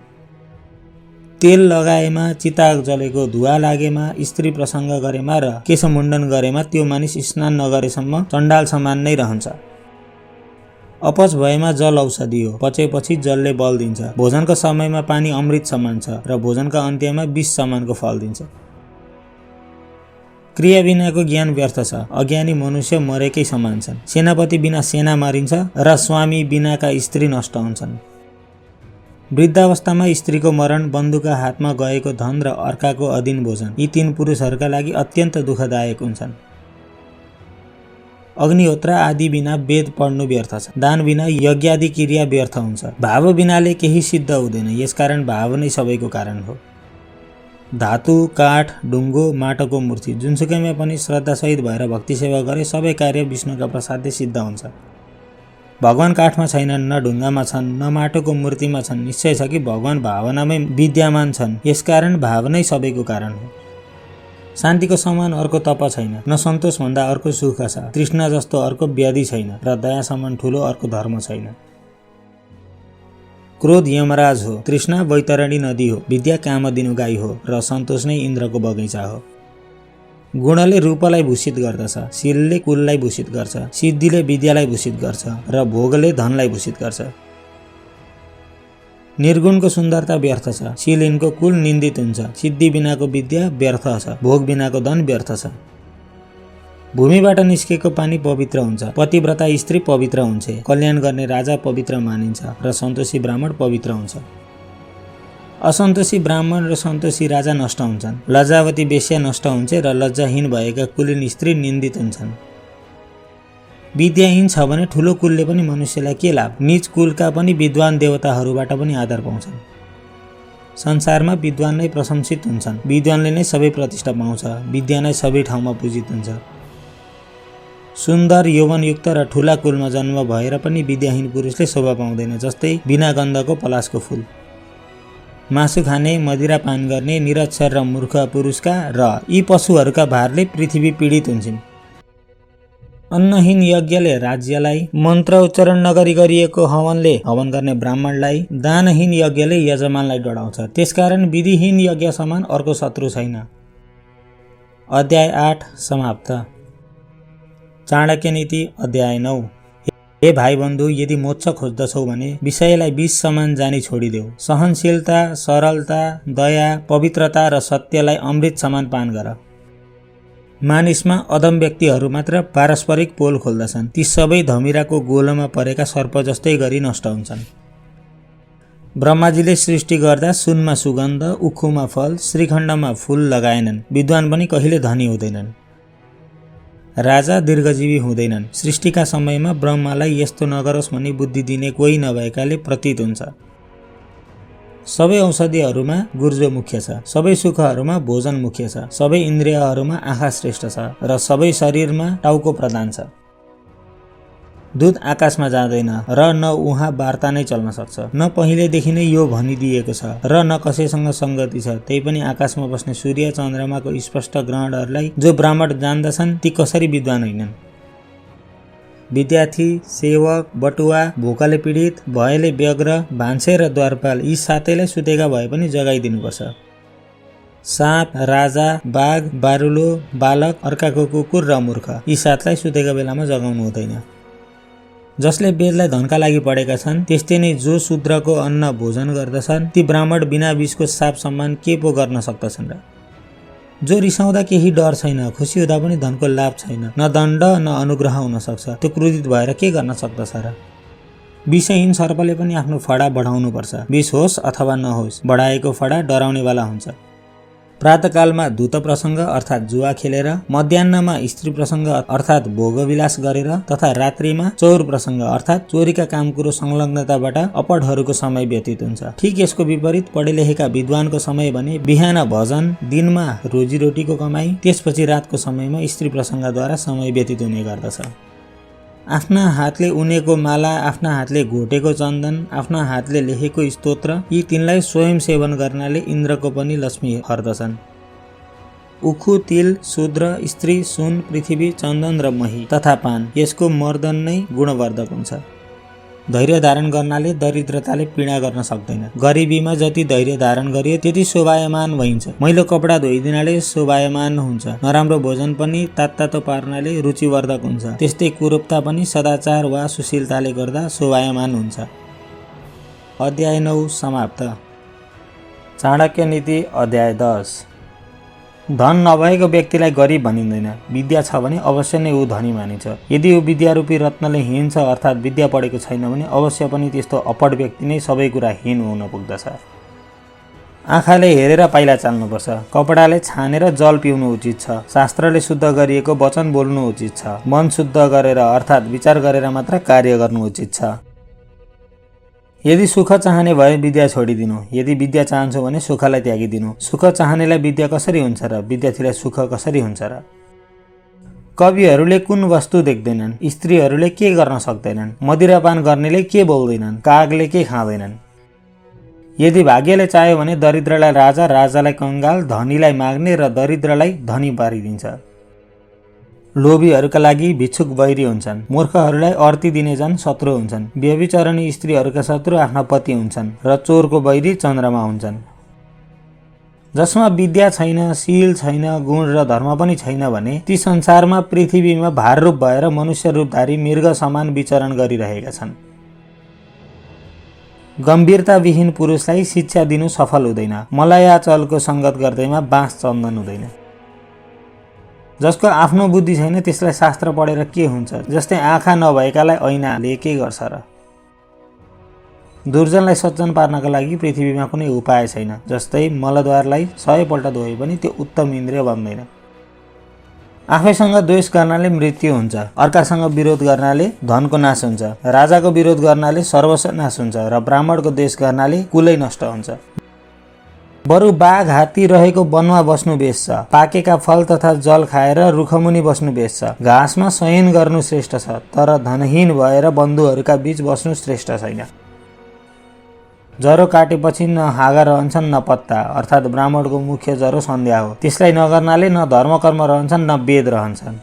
Speaker 1: तेल लगाएमा, चिता जलेको धुवा लागेमा, स्त्री प्रसङ्ग गरेमा र केशमुण्डन गरेमा त्यो मानिस स्नान नगरेसम्म चण्डाल समान नै रहन्छ। अपच भएमा जल औषधि हो, पचेपछि जलले बल दिन्छ। भोजनको समयमा पानी अमृत समान छ र भोजनका अन्त्यमा विष समानको फल दिन्छ। क्रिया बिनाको ज्ञान व्यर्थ छ। अज्ञानी मनुष्य मरेकै समान छन्। सेनापति बिना सेना मारिन्छ र स्वामी बिनाका स्त्री नष्ट हुन्छन्। वृद्धावस्थामा स्त्रीको मरण, बन्धुका हातमा गएको धन र अर्काको अधीन भोजन यी 3 पुरुषहरूका लागि अत्यन्त दुःखदायक हुन्छन्। अग्निहोत्र आदि बिना वेद पढ्नु व्यर्थ छ। दान बिना यज्ञादि क्रिया व्यर्थ हुन्छ। भाव बिनाले केही सिद्ध हुँदैन, यसकारण भाव नै सबैको कारण हो। धातु, काठ, ढुङ्गो, माटोको मूर्ति जुनसुकैमा पनि श्रद्धासहित भएर भक्ति सेवा गरे सबै कार्य विष्णुका प्रसादले सिद्ध हुन्छ। भगवान काठमा छैनन्, न ढुङ्गामा छन्, न माटोको मूर्तिमा छन्। निश्चय छ कि भगवान भावनामै विद्यमान छन्, यसकारण भाव नै सबैको कारण हो। शान्तिको समान अर्को तप छैन, न सन्तोष भन्दा अर्को सुख छ। तृष्णा जस्तो अर्को व्याधि छैन र दया समान ठुलो अर्को धर्म छैन। क्रोध यमराज हो, तृष्णा वैतरणी नदी हो, विद्या कामदिनु गाई हो र सन्तोष नै इन्द्रको बगैँचा हो। गुणले रूपलाई भूषित गर्दछ, शीलले कुललाई भूषित गर्छ, सिद्धिले विद्यालाई भूषित गर्छ र भोगले धनलाई भूषित गर्छ। निर्गुणको सुन्दरता व्यर्थ छ, शीलिनको कुल निन्दित हुन्छ, सिद्धि बिनाको विद्या व्यर्थ छ, भोग बिनाको धन व्यर्थ छ। भूमिबाट निस्केको पानी पवित्र हुन्छ, पतिव्रता स्त्री पवित्र हुन्छ, कल्याण गर्ने राजा पवित्र मानिन्छ र सन्तोषी ब्राह्मण पवित्र हुन्छ। असन्तोषी ब्राह्मण र सन्तोषी राजा नष्ट हुन्छन्, लज्जावती वेश्या नष्ट हुन्छ र लज्जाहीन भएका कुलीन स्त्री निन्दित हुन्छन्। विद्याहीन छ भने ठुलो कुलले पनि मनुष्यलाई के लाभ? नीच कुलका पनि विद्वान देवताहरूबाट पनि आदर पाउँछन्। संसारमा विद्वान नै प्रशंसित हुन्छन्, विद्वानले नै सबै प्रतिष्ठा पाउँछ, विद्या नै सबै ठाउँमा पूजित हुन्छ। सुन्दर यौवनयुक्त र ठुला कुलमा जन्म भएर पनि विद्याहीन पुरुषले शोभा पाउँदैन, जस्तै बिना गन्धको पलासको फूल। मासु खाने, मदिरा पान गर्ने, निरक्षर र मूर्ख पुरुषका र यी पशुहरूका भारले पृथ्वी पीडित हुन्छन्। अन्नहीन यज्ञले राज्यलाई, मन्त्र उच्चारण नगरी गरिएको हवनले हवन गर्ने ब्राह्मणलाई, दानहीन यज्ञले यजमानलाई डढाउँछ। त्यसकारण विधिहीन यज्ञ समान अर्को शत्रु छैन। अध्याय 8 समाप्त। चाणक्य नीति अध्याय 9। हे भाइ बन्धु, यदि मोक्ष खोज्दछौ भने विषयलाई विष समान जानी छोडिदेऊ। सहनशीलता, सरलता, दया, पवित्रता र सत्यलाई अमृत समान पान गर। मानिसमा अदम व्यक्तिहरू मात्र पारस्परिक पोल खोल्दछन्, ती सबै धमिराको गोलोमा परेका सर्प जस्तै गरी नष्ट हुन्छन्। ब्रह्माजीले सृष्टि गर्दा सुनमा सुगन्ध, उखुमा फल, श्रीखण्डमा फूल लगाएनन्। विद्वान पनि कहिले धनी हुँदैनन्, राजा दीर्घजीवी हुँदैनन्। सृष्टिका समयमा ब्रह्मालाई यस्तो नगरोस् भन्ने बुद्धि दिने कोही नभएकाले प्रतीत हुन्छ। सबै औषधिहरूमा गुर्जो मुख्य छ, सबै सुखहरूमा भोजन मुख्य छ, सबै इन्द्रियहरूमा आँखा श्रेष्ठ छ र सबै शरीरमा टाउको प्रधान छ। दूत आकाशमा जाँदैन र न उहाँ वार्ता नै चल्न सक्छ, न पहिलेदेखि नै यो भनिदिएको छ र न कसैसँग सङ्गति छ। त्यही पनि आकाशमा बस्ने सूर्य चन्द्रमाको स्पष्ट ग्रहणहरूलाई जो ब्राह्मण जान्दछन् ती कसरी विद्वान होइनन्? विद्यार्थी, सेवक, बटुवा, भोकले पीडित, भयले व्यग्र, भान्से र द्वारपाल यी सातैलाई सुतेका भए पनि जगाइदिनुपर्छ। साँप, राजा, बाघ, बारुलो, बालक, अर्काको कुकुर र मूर्ख यी सातलाई सुतेका बेलामा जगाउनु हुँदैन। जसले वेदलाई धनका लागि पढेका छन् त्यस्तै नै जो शूद्रको अन्न भोजन गर्दछन् ती ब्राह्मण बिना विषको साप सम्मान के पो गर्न सक्दछन् र? जो रिसाउँदा केही डर छैन, खुसी हुँदा पनि धनको लाभ छैन, न दण्ड न अनुग्रह हुन सक्छ, त्यो क्रोधित भएर के गर्न सक्दछ र? विषहीन सर्पले पनि आफ्नो फडा बढाउनुपर्छ। विष होस् अथवा नहोस्, बढाएको फडा डराउनेवाला हुन्छ। प्रातःकालमा धूत प्रसङ्ग अर्थात् जुवा खेलेर, मध्याह्नमा स्त्री प्रसङ्ग अर्थात् भोगविलास गरेर तथा रात्रिमा चौर प्रसङ्ग अर्थात् चोरीका काम कुरो संलग्नताबाट अपढहरूको समय व्यतीत हुन्छ। ठिक यसको विपरीत पढेलेखेका विद्वानको समय भने बिहान भजन, दिनमा रोजीरोटीको कमाई, त्यसपछि रातको समयमा स्त्री प्रसङ्गद्वारा समय व्यतीत हुने गर्दछ। आफ्ना हातले उनेको माला, आफ्ना हातले घोटेको चन्दन, आफ्ना हातले लेखेको स्तोत्र यी तिनलाई स्वयं सेवन गर्नाले इन्द्रको पनि लक्ष्मी हर्दछन्। उखु, तिल, शूद्र, स्त्री, सुन, पृथ्वी, चन्दन र मही तथा पान यसको मर्दन नै गुणवर्धक हुन्छ। धैर्य धारण गर्नाले दरिद्रताले पीडा गर्न सक्दैन। गरिबीमा जति धैर्य धारण गरियो त्यति शोभायमान भइन्छ। मैलो कपडा धोइदिनाले शोभायमान हुन्छ। नराम्रो भोजन पनि तातो पार्नाले रुचिवर्धक हुन्छ। त्यस्तै कुरूपता पनि सदाचार वा सुशीलताले गर्दा शोभायमान हुन्छ। अध्याय 9 समाप्त। चाणक्य नीति अध्याय 10। धन नभएको व्यक्तिलाई गरिब भनिँदैन। विद्या छ भने अवश्य नै ऊ धनी मानिन्छ। यदि ऊ विद्यारूपी रत्नले हीन छ अर्थात् विद्या पढेको छैन भने अवश्य पनि त्यस्तो अपढ व्यक्ति नै सबै कुरा हीन हुन पुग्दछ। आँखाले हेरेर पाइला चाल्नुपर्छ। कपडाले छानेर जल पिउनु उचित छ। शास्त्रले शुद्ध गरिएको वचन बोल्नु उचित छ। मन शुद्ध गरेर अर्थात् विचार गरेर मात्र कार्य गर्नु उचित छ। यदि सुख चाहने भए विद्या छोडिदिनु, यदि विद्या चाहन्छौ भने सुखलाई त्यागिदिनु। सुख चाहनेलाई विद्या कसरी हुन्छ र विद्यार्थीलाई सुख कसरी हुन्छ र? कविहरूले कुन वस्तु देख्दैनन्? स्त्रीहरूले के गर्न सक्दैनन्? मदिरापान गर्नेले के बोल्दैनन्? कागले के खाँदैनन्? यदि भाग्यले चाह्यो भने दरिद्रलाई राजा, राजालाई कंगाल, धनीलाई माग्ने र दरिद्रलाई धनी पारिदिन्छ। लोभीहरूका लागि भिक्षुक बैरी हुन्छन्। मूर्खहरूलाई अर्ती दिने जन शत्रु हुन्छन्। व्यभिचारिणी स्त्रीहरूका शत्रु आफ्ना पति हुन्छन् र चोरको बैरी चन्द्रमा हुन्छन्। जसमा विद्या छैन, शील छैन, गुण र धर्म पनि छैन भने ती संसारमा पृथ्वीमा भार रूप भएर मनुष्य रूपधारी मृग समान विचरण गरिरहेका छन्। गम्भीरताविहीन पुरुषलाई शिक्षा दिनु सफल हुँदैन। मलायाचलको संगत गर्दैमा बाँस चन्दन हुँदैन। जसको आफ्नो बुद्धि छैन त्यसलाई शास्त्र पढेर के हुन्छ? जस्तै आँखा नभएकालाई ऐनाले के गर्छ र? दुर्जनलाई सज्जन पार्नका लागि पृथ्वीमा कुनै उपाय छैन। जस्तै मलद्वारलाई 100 पल्ट धोए पनि त्यो उत्तम इन्द्रिय बन्दैन। आफैसँग द्वेष गर्नाले मृत्यु हुन्छ। अर्कासँग विरोध गर्नाले धनको नाश हुन्छ। राजाको विरोध गर्नाले सर्वस्व नाश हुन्छ र ब्राह्मणको द्वेष गर्नाले कुलै नष्ट हुन्छ। बरु बाघ हात्ती रहेको वनमा बस्नु बेस छ। पाकेका फल तथा जल खाएर रुखमुनि बस्नु बेस छ। घाँसमा शयन गर्नु श्रेष्ठ छ, तर धनहीन भएर बन्धुहरूका बीच बस्नु श्रेष्ठ छैन। जरो काटेपछि न हाँगा रहन्छन् न पत्ता, अर्थात् ब्राह्मणको मुख्य जरो सन्ध्या हो। त्यसलाई नगर्नाले न धर्मकर्म रहन्छन् न वेद रहन्छन्।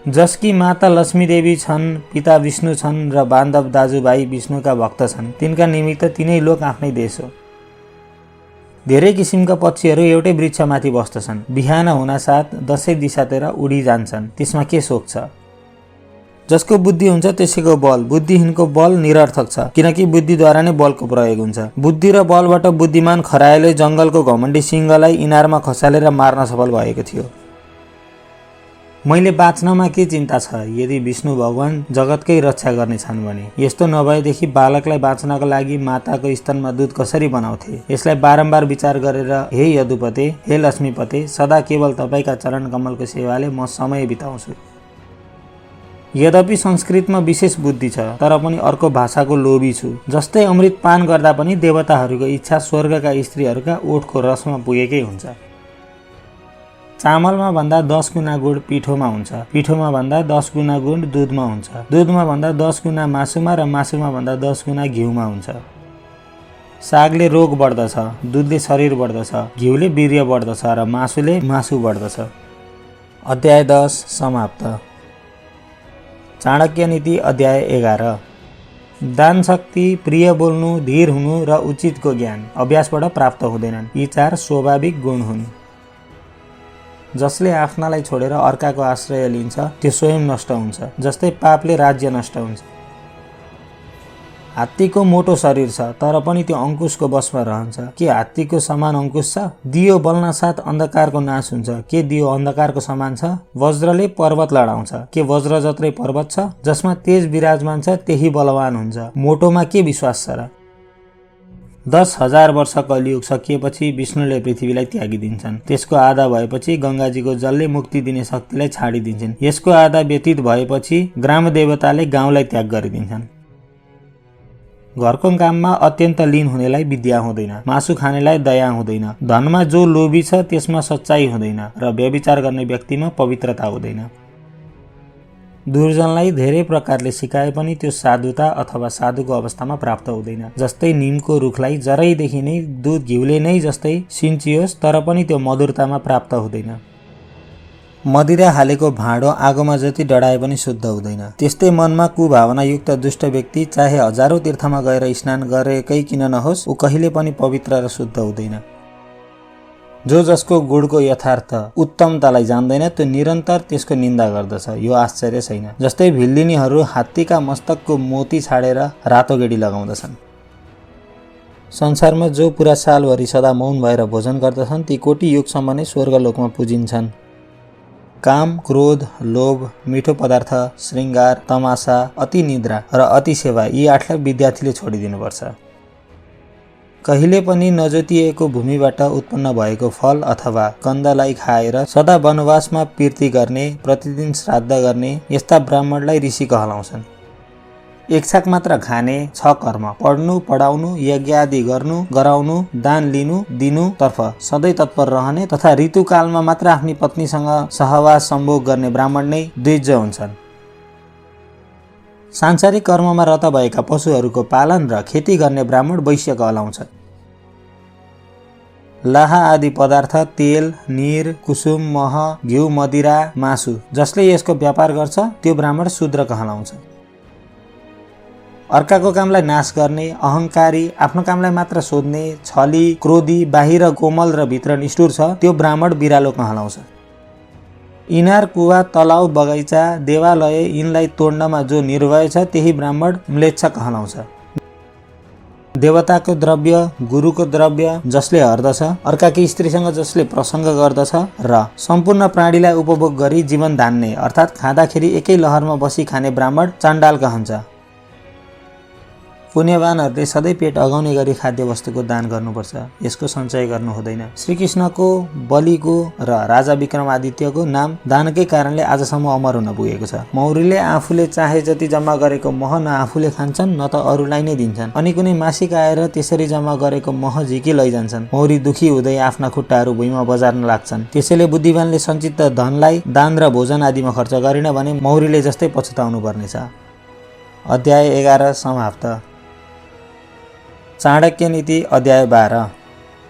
Speaker 1: जसकी माता लक्ष्मी देवी छन्, पिता विष्णु छन् र बान्धव दाजुभाइ विष्णुका भक्त छन्, तिनका निमित्त तिनै लोक आफ्नै देश हो। धेरै किसिमका पक्षीहरू एउटै वृक्षमाथि बस्दछन्। बिहान हुनासाथ 10 दिशातिर उडी जान्छन्। त्यसमा के शोक छ? जसको बुद्धि हुन्छ त्यसैको बल, बुद्धिहीनको बल निरर्थक छ, किनकि बुद्धिद्वारा नै बलको प्रयोग हुन्छ। बुद्धि र बलबाट बुद्धिमान खरायोले जङ्गलको घमण्डी सिंहलाई इनारमा खसालेर मार्न सफल भएको थियो। मैले बाँच्नमा के चिन्ता छ यदि विष्णु भगवान जगतकै रक्षा गर्ने छन् भने? यस्तो नभएदेखि बालकलाई बाँच्नको लागि माताको स्तनमा दूध कसरी बनाउँथे? यसलाई बारम्बार विचार गरेर हे यदुपते, हे लक्ष्मीपते, सदा केवल तपाईँका चरण कमलको सेवाले म समय बिताउँछु। यद्यपि संस्कृतमा विशेष बुद्धि छ, तर पनि अर्को भाषाको लोभी छु। जस्तै अमृत पान गर्दा पनि देवताहरूको इच्छा स्वर्गका स्त्रीहरूका ओठको रसमा पुगेकै हुन्छ। चामलमा भन्दा 10 गुणा गुण पिठोमा हुन्छ। पिठोमा भन्दा 10 गुणा गुण दुधमा हुन्छ। दुधमा भन्दा 10 गुणा मासुमा र मासुमा भन्दा 10 गुणा घिउमा हुन्छ। सागले रोग बढ्दछ, दुधले शरीर बढ्दछ, घिउले वीर्य बढ्दछ र मासुले मासु बढ्दछ। अध्याय 10 समाप्त। चाणक्य नीति अध्याय 11। दान शक्ति, प्रिय बोल्नु, धीर हुनु र उचितको ज्ञान अभ्यासबाट प्राप्त हुँदैनन्। यी 4 स्वाभाविक गुण हुन्। जसले आफ्नालाई छोडेर अर्काको आश्रय लिन्छ त्यो स्वयं नष्ट हुन्छ। जस्तै पापले राज्य नष्ट हुन्छ। हात्तीको मोटो शरीर छ, तर पनि त्यो अंकुशको बसमा रहन्छ। के हात्तीको समान अंकुश छ? दियो बल्न साथ अन्धकारको नाश हुन्छ। के दियो अन्धकारको समान छ? वज्रले पर्वत लडाउँछ। के वज्र जत्रै पर्वत छ? जसमा तेज विराजमान छ त्यही बलवान हुन्छ। मोटोमा के विश्वास छ र? 10,000 वर्ष कलियुग सकिएपछि विष्णुले पृथ्वीलाई त्यागिदिन्छन्। त्यसको आधा भएपछि गंगाजीको जलले मुक्ति दिने शक्तिलाई छाडिदिन्छन्। यसको आधा व्यतीत भएपछि ग्राम देवताले गाउँलाई त्याग गरिदिन्छन्। घरको काममा अत्यन्त लीन हुनेलाई विद्या हुँदैन। मासु खानेलाई दया हुँदैन। धनमा जो लोभी छ त्यसमा सच्चाई हुँदैन र व्यभिचार गर्ने व्यक्तिमा पवित्रता हुँदैन। दुर्जनलाई धेरै प्रकारले सिकाए पनि त्यो साधुता अथवा साधुको अवस्थामा प्राप्त हुँदैन। जस्तै नीमको रुखलाई जरैदेखि नै दूध घिउले नै जस्तै सिन्चियोस् तर पनि त्यो मधुरतामा प्राप्त हुँदैन। मदिरा हालेको भाँडो आगोमा जति डढाए पनि शुद्ध हुँदैन। त्यस्तै मनमा कुभावना युक्त दुष्ट व्यक्ति चाहे हजारौं तीर्थमा गएर स्नान गरेकै किन नहोस्, ऊ कहिले पनि पवित्र र शुद्ध हुँदैन। जो जसको गुणको यथार्थ उत्तमतालाई जान्दैन त्यो निरन्तर त्यसको निन्दा गर्दछ। यो आश्चर्य छैन। जस्तै भिल्लिनीहरू हात्तीका मस्तकको मोती छाडेर रातो गेडी लगाउँदछन्। संसारमा जो पुरा सालभरि सदा मौन भएर भोजन गर्दछन् ती कोटी युगसम्म नै स्वर्गलोकमा पुजिन्छन्। काम, क्रोध, लोभ, मिठो पदार्थ, श्रृंगार, तमासा, अति निद्रा र अति सेवा यी 8लाई विद्यार्थीले छोडिदिनुपर्छ। कहिले पनि नजोतिएको भूमिबाट उत्पन्न भएको फल अथवा कन्दलाई खाएर सदा वनवासमा पिर्ती गर्ने, प्रतिदिन श्राद्ध गर्ने यस्ता ब्राह्मणलाई ऋषि कहलाउँछन्। एक छाक मात्र खाने 6 कर्म पढ्नु, पढाउनु, यज्ञ आदि गर्नु, गराउनु, दान लिनु, दिनुतर्फ सधैँ तत्पर रहने तथा ऋतुकालमा मात्र आफ्नी पत्नीसँग सहवास सम्भोग गर्ने ब्राह्मण नै द्विज हुन्छन्। सांसारिक कर्ममा रत भएका पशुहरूको पालन र खेती गर्ने ब्राह्मण वैश्य कहलाउँछन्। लाहा आदि पदार्थ, तेल, निर, कुसुम, मह, घिउ, मदिरा, मासु जसले यसको व्यापार गर्छ त्यो ब्राह्मण शूद्र कहलाउँछ। अर्काको कामलाई नाश गर्ने, अहंकारी, आफ्नो कामलाई मात्र सोध्ने, छली, क्रोधी, बाहिर कोमल र भित्र निष्ठुर छ त्यो ब्राह्मण बिरालो कहलाउँछ। इनार, कुवा, तलाउ, बगैँचा, देवालय यिनलाई तोड्नमा जो निर्भय छ त्यही ब्राह्मण म्लेच्छ कहलाउँछ। देवताको द्रव्य, गुरुको द्रव्य जसले हर्दछ, अर्काकी स्त्रीसँग जसले प्रसङ्ग गर्दछ र सम्पूर्ण प्राणीलाई उपभोग गरी जीवन धान्ने अर्थात् खाँदाखेरि एकै लहरमा बसी खाने ब्राह्मण चण्डाल कहन्छ। पुण्यवानहरूले सधैँ पेट अगाउने गरी खाद्य वस्तुको दान गर्नुपर्छ, यसको सञ्चय गर्नु हुँदैन। श्रीकृष्णको, बलिको र राजा विक्रमादित्यको नाम दानकै कारणले आजसम्म अमर हुन पुगेको छ। मौरीले आफूले चाहे जति जम्मा गरेको मह न आफूले खान्छन् न त अरूलाई नै दिन्छन्, अनि कुनै मासिक आएर त्यसरी जम्मा गरेको मह झिकी लैजान्छन्। मौरी दुखी हुँदै आफ्ना खुट्टाहरू भुइँमा बजार्न लाग्छन्। त्यसैले बुद्धिमानले सञ्चित धनलाई दान र भोजन आदिमा खर्च गरिन भने मौरीले जस्तै पछुताउनु पर्नेछ। अध्याय 11 समाप्त। चाणक्य नीति अध्याय 12।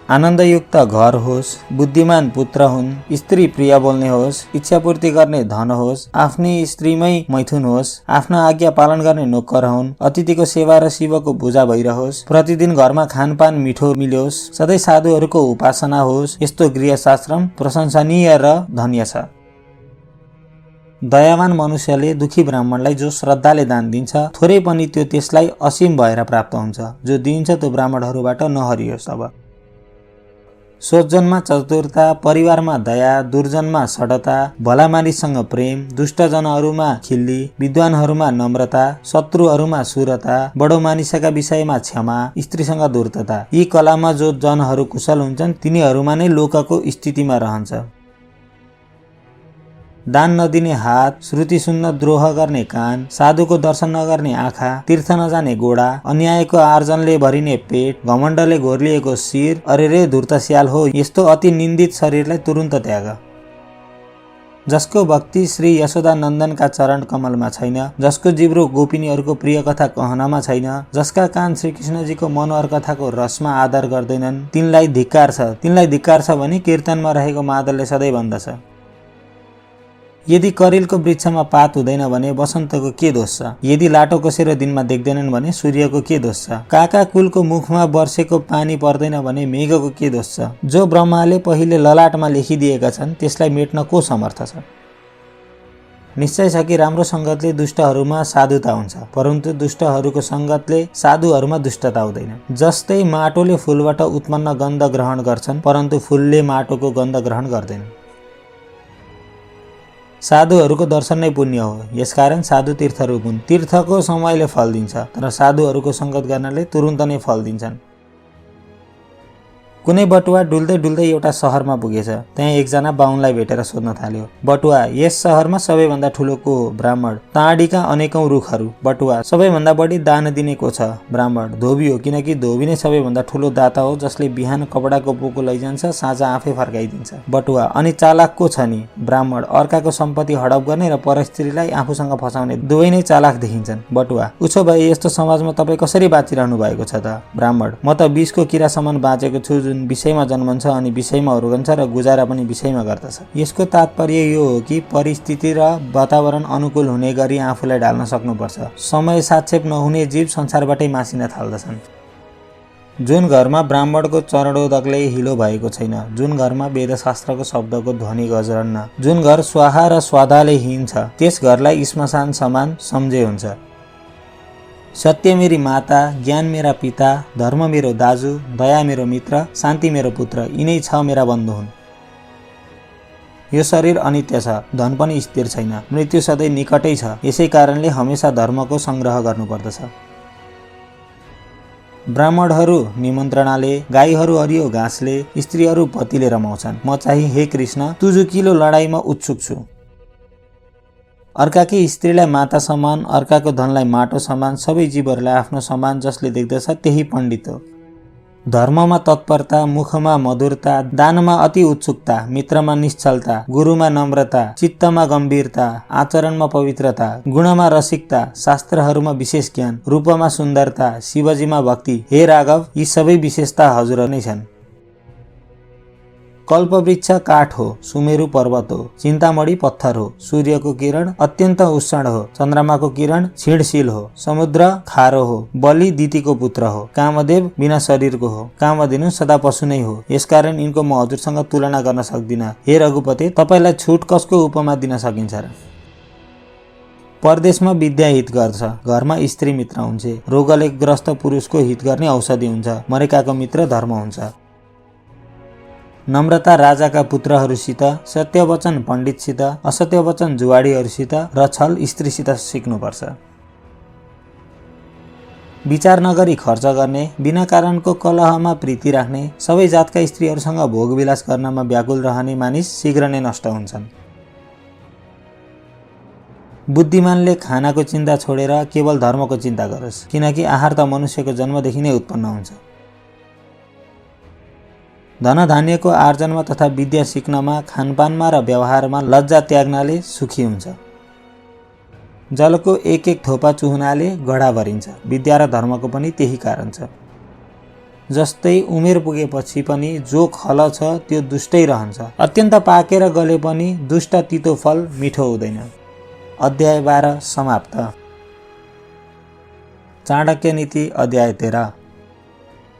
Speaker 1: आनन्दयुक्त घर होस्, बुद्धिमान पुत्र हुन्, स्त्री प्रिय बोल्ने होस्, इच्छापूर्ति गर्ने धन होस्, आफ्नी स्त्रीमै मैथुन होस्, आफ्नो आज्ञा पालन गर्ने नोकर हुन्, अतिथिको सेवा र शिवको पूजा भइरहोस्, प्रतिदिन घरमा खानपान मिठो मिलोस्, सधैँ साधुहरूको उपासना होस्, यस्तो गृहशास्त्रम प्रशंसनीय र धन्य छ। दयावान मनुष्यले दुखी ब्राह्मणलाई जो श्रद्धाले दान दिन्छ थोरै पनि त्यो त्यसलाई असीम भएर प्राप्त हुन्छ। जो दिन्छ त्यो ब्राह्मणहरूबाट नहरियोस्। अब सोचजनमा चतुरता, परिवारमा दया, दुर्जनमा षडता, भला मानिससँग प्रेम, दुष्टजनहरूमा खिल्ली, विद्वानहरूमा नम्रता, शत्रुहरूमा सुरता, बडो मानिसका विषयमा क्षमा, स्त्रीसँग धूर्तता, यी कलामा जो जनहरू कुशल हुन्छन् तिनीहरूमा नै लोकको स्थितिमा रहन्छ। दान नदिने हात, श्रुति सुन्न द्रोह गर्ने कान, साधुको दर्शन नगर्ने आँखा, तीर्थ नजाने गोडा, अन्यायको आर्जनले भरिने पेट, घमण्डले घोर्लिएको शिर, अरे धूर्त स्याल हो यस्तो अति निन्दित शरीरलाई तुरुन्त त्याग। जसको भक्ति श्री यशोदा नन्दनका चरण कमलमा छैन, जसको जिब्रो गोपिनीहरूको प्रिय कथा कहनमा छैन, जसका कान श्रीकृष्णजीको मनोहर कथाको रसमा आदर गर्दैनन् तिनलाई धिक्कार छ। तिनलाई धिक्कार छ भने कीर्तनमा रहेको मादलले सधैँ भन्दछ। यदि करिलको वृक्षमा पात हुँदैन भने वसन्तको के दोष छ? यदि लाटो कसेर दिनमा देख्दैनन् भने सूर्यको के दोष छ? काका कुलको मुखमा वर्षेको पानी पर्दैन भने मेघको के दोष छ? जो ब्रह्माले पहिले ललाटमा लेखिदिएका छन् त्यसलाई मेट्न को समर्थ छ? निश्चय छ कि राम्रो सङ्गतले दुष्टहरूमा साधुता हुन्छ, परन्तु दुष्टहरूको सङ्गतले साधुहरूमा दुष्टता हुँदैन। जस्तै माटोले फुलबाट उत्पन्न गन्ध ग्रहण गर्छन् परन्तु फुलले माटोको गन्ध ग्रहण गर्दैन। साधुहरूको दर्शन नै पुण्य हो, यसकारण साधु तीर्थहरू हुन्। तीर्थको समयले फल दिन्छ तर साधुहरूको सङ्गत गर्नाले तुरुन्त नै फल दिन्छन्। कुनै बटुवा डुल्दै डुल्दै एउटा सहरमा पुगेछ। त्यहाँ एकजना बाहुनलाई भेटेर सोध्न थाल्यो, बटुवा यस सहरमा सबैभन्दा ठुलो को हो? ब्राह्मण। ताँडीका अनेकौं रुखहरू। बटुवा सबैभन्दा बढी दान दिने को छ? ब्राह्मण। धोबी हो, किनकि धोबी नै सबैभन्दा ठुलो दाता हो जसले बिहान कपडाको पोको लैजान्छ, साँझ आफै फर्काइदिन्छ। बटुवा। अनि चालाक को छ नि? ब्राह्मण। अर्काको सम्पत्ति हडप गर्ने र परस्त्रीलाई आफूसँग फसाउने दुवै नै चालाक देखिन्छन्। बटुवा। उसो भए यस्तो समाजमा तपाईँ कसरी बाँचिरहनु भएको छ त? ब्राह्मण। म त विषको किरासम्म बाँचेको छु जुन विषयमा जन्मन्छ अनि विषयमा हुर्कन्छ र गुजारा पनि विषयमा गर्दछ। यसको तात्पर्य यो हो कि परिस्थिति र वातावरण अनुकूल हुने गरी आफूलाई ढाल्न सक्नुपर्छ। समय साक्षेप नहुने जीव संसारबाटै मासिन थाल्दछन्। जुन घरमा ब्राह्मणको चरणोदकले हिलो भएको छैन, जुन घरमा वेदशास्त्रको शब्दको ध्वनि गजरन्न, जुन घर स्वाहा र स्वादाले हीन छ त्यस घरलाई श्मशान समान सम्झे हुन्छ। सत्य मेरी माता, ज्ञान मेरा पिता, धर्म मेरो दाजु, दया मेरो मित्र, शान्ति मेरो पुत्र, यिनै छ मेरा बन्धु हुन्। यो शरीर अनित्य छ, धन पनि स्थिर छैन, मृत्यु सधैँ निकटै छ। यसै कारणले हमेशा धर्मको संग्रह गर्नुपर्दछ। ब्राह्मणहरू निमन्त्रणाले, गाईहरू हरियो घाँसले, स्त्रीहरू पतिले रमाउँछन्। म चाहिँ हे कृष्ण तुजुकिलो लडाईँमा उत्सुक छु। अर्काकी स्त्रीलाई माता समान, अर्काको धनलाई माटो समान, सबै जीवहरूलाई आफ्नो समान जसले देख्दछ त्यही पण्डित हो। धर्ममा तत्परता, मुखमा मधुरता, दानमा अति उत्सुकता, मित्रमा निश्चलता, गुरुमा नम्रता, चित्तमा गम्भीरता, आचरणमा पवित्रता, गुणमा रसिकता, शास्त्रहरूमा विशेष ज्ञान, रूपमा सुन्दरता, शिवजीमा भक्ति। हे राघव, यी सबै विशेषता हजुर नै छन्। कल्पवृक्ष काठ हो, सुमेरु पर्वत हो, चिन्तामणि पत्थर हो, सूर्यको किरण अत्यन्त उष्ण हो, चन्द्रमाको किरण क्षीणशील हो, समुद्र खारो हो, बलि दितिको पुत्र हो, कामदेव बिना शरीरको हो, कामधेनु सदा पशु नै हो। यसकारण यिनको म हजुरसँग तुलना गर्न सक्दिनँ। हे रघुपति, तपाईलाई छुट कसको उपमा दिन सकिन्छ र? परदेशमा विद्या हित गर्छ, घरमा स्त्री मित्र हुन्छ, रोगले ग्रस्त पुरुषको हित गर्ने औषधि हुन्छ, मरेकाको मित्र धर्म हुन्छ। नम्रता राजाका पुत्रहरूसित, सत्यवचन पण्डितसित, असत्यवचन जुवाडीहरूसित र छल स्त्रीसित सिक्नुपर्छ। विचार नगरी खर्च गर्ने, बिना कारणको कलहमा प्रीति राख्ने, सबै जातका स्त्रीहरूसँग भोगविलास गर्नमा व्याकुल रहने मानिस शीघ्र नै नष्ट हुन्छन्। बुद्धिमानले खानाको चिन्ता छोडेर केवल धर्मको चिन्ता गरोस्, किनकि आहार त मनुष्यको जन्मदेखि नै उत्पन्न हुन्छ। धनधान्यको आर्जनमा तथा विद्या सिक्नमा, खानपानमा र व्यवहारमा लज्जा त्याग्नाले सुखी हुन्छ। जलको एक एक थोपा चुहनाले गढा भरिन्छ, विद्या र धर्मको पनि त्यही कारण छ। जस्तै उमेर पुगेपछि पनि जो खल छ त्यो दुष्टै रहन्छ, अत्यन्त पाकेर गले पनि दुष्ट तितो फल मिठो हुँदैन। अध्याय 12 समाप्त। चाणक्य नीति अध्याय 13।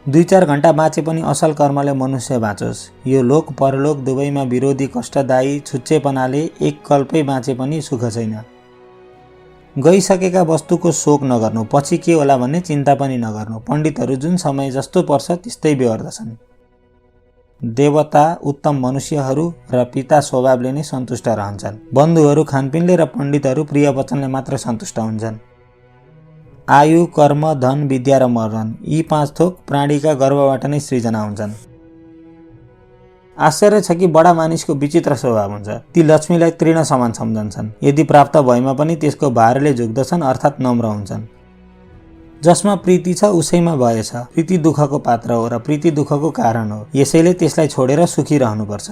Speaker 1: 2-4 घण्टा बाँचे पनि असल कर्मले मनुष्य बाँचोस्। यो लोक परलोक दुवैमा विरोधी कष्टदायी छुच्चेपनाले एक कल्पै बाँचे पनि सुख छैन। गइसकेका वस्तुको शोक नगर्नु, पछि के होला भन्ने चिन्ता पनि नगर्नु। पण्डितहरू जुन समय जस्तो पर्छ त्यस्तै बेहोर्दछन्। देवता, उत्तम मनुष्यहरू र पिता स्वभावले नै सन्तुष्ट रहन्छन्। बन्धुहरू खानपिनले र पण्डितहरू प्रिय वचनले मात्र सन्तुष्ट हुन्छन्। आयु, कर्म, धन, विद्या र मरण, यी 5 थोक प्राणीका गर्भबाट नै सृजना हुन्छन्। आश्चर्य छ कि बडा मानिसको विचित्र स्वभाव हुन्छ। ती लक्ष्मीलाई तृण समान सम्झन्छन्। यदि प्राप्त भएमा पनि त्यसको भारले झुक्दछन्, अर्थात् नम्र हुन्छन्। जसमा प्रीति छ उसैमा भय छ। प्रीति दुःखको पात्र हो र प्रीति दुःखको कारण हो। यसैले त्यसलाई छोडेर सुखी रहनुपर्छ।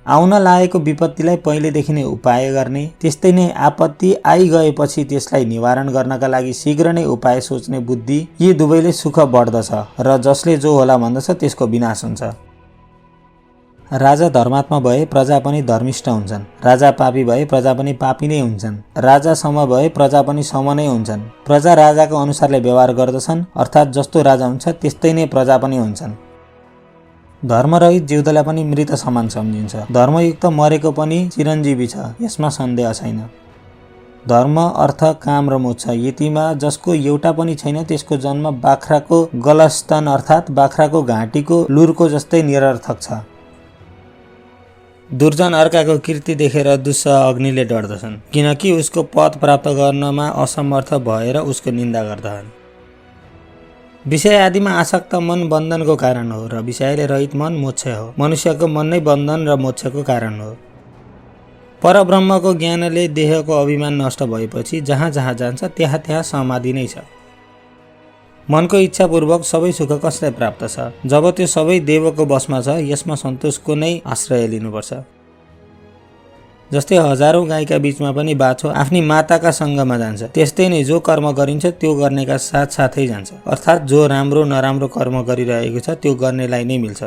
Speaker 1: आउन लागेको विपत्तिलाई पहिलेदेखि नै उपाय गर्ने, त्यस्तै नै आपत्ति आइगएपछि त्यसलाई निवारण गर्नका लागि शीघ्र नै उपाय सोच्ने बुद्धि, यी दुवैले सुख बढ्दछ र जसले जो होला भन्दछ त्यसको विनाश हुन्छ। राजा धर्मात्मा भए प्रजा पनि धर्मिष्ठ हुन्छन्। राजा पापी भए प्रजा पनि पापी नै हुन्छन्। राजा सम भए प्रजा पनि सम नै हुन्छन्। प्रजा राजाको अनुसारले व्यवहार गर्दछन्, अर्थात् जस्तो राजा हुन्छ त्यस्तै नै प्रजा पनि हुन्छन्। धर्मरहित जिउँदोलाई पनि मृत समान सम्झिन्छ। धर्मयुक्त मरेको पनि चिरञ्जीवी छ, यसमा सन्देह छैन। धर्म, अर्थ, काम र मोक्ष, यतिमा जसको एउटा पनि छैन त्यसको जन्म बाख्राको गलस्तन अर्थात् बाख्राको घाँटीको लुरको जस्तै निरर्थक छ। दुर्जन अर्काको कीर्ति देखेर दुस्सह अग्निले डर्दछन्, किनकि उसको पद प्राप्त गर्नमा असमर्थ भएर उसको निन्दा गर्दछन्। विषय आदिमा आसक्त मन बन्धनको कारण हो र विषयले रहित मन मोक्ष हो। मनुष्यको मन नै बन्धन र मोक्षको कारण हो। परब्रह्मको ज्ञानले देहको अभिमान नष्ट भएपछि जहाँ जहाँ जान्छ त्यहाँ त्यहाँ समाधि नै छ। मनको इच्छापूर्वक सबै सुख कसलाई प्राप्त छ? जब त्यो सबै देवको बसमा छ, यसमा सन्तोषको नै आश्रय लिनुपर्छ। जस्तै हजारौं गाईका बीचमा पनि बाछो आफ्नी माताका सङ्गमा जान्छ, त्यस्तै नै जो कर्म गरिन्छ त्यो गर्नेका साथसाथै जान्छ। अर्थात् जो राम्रो नराम्रो कर्म गरिरहेको छ त्यो गर्नेलाई नै मिल्छ।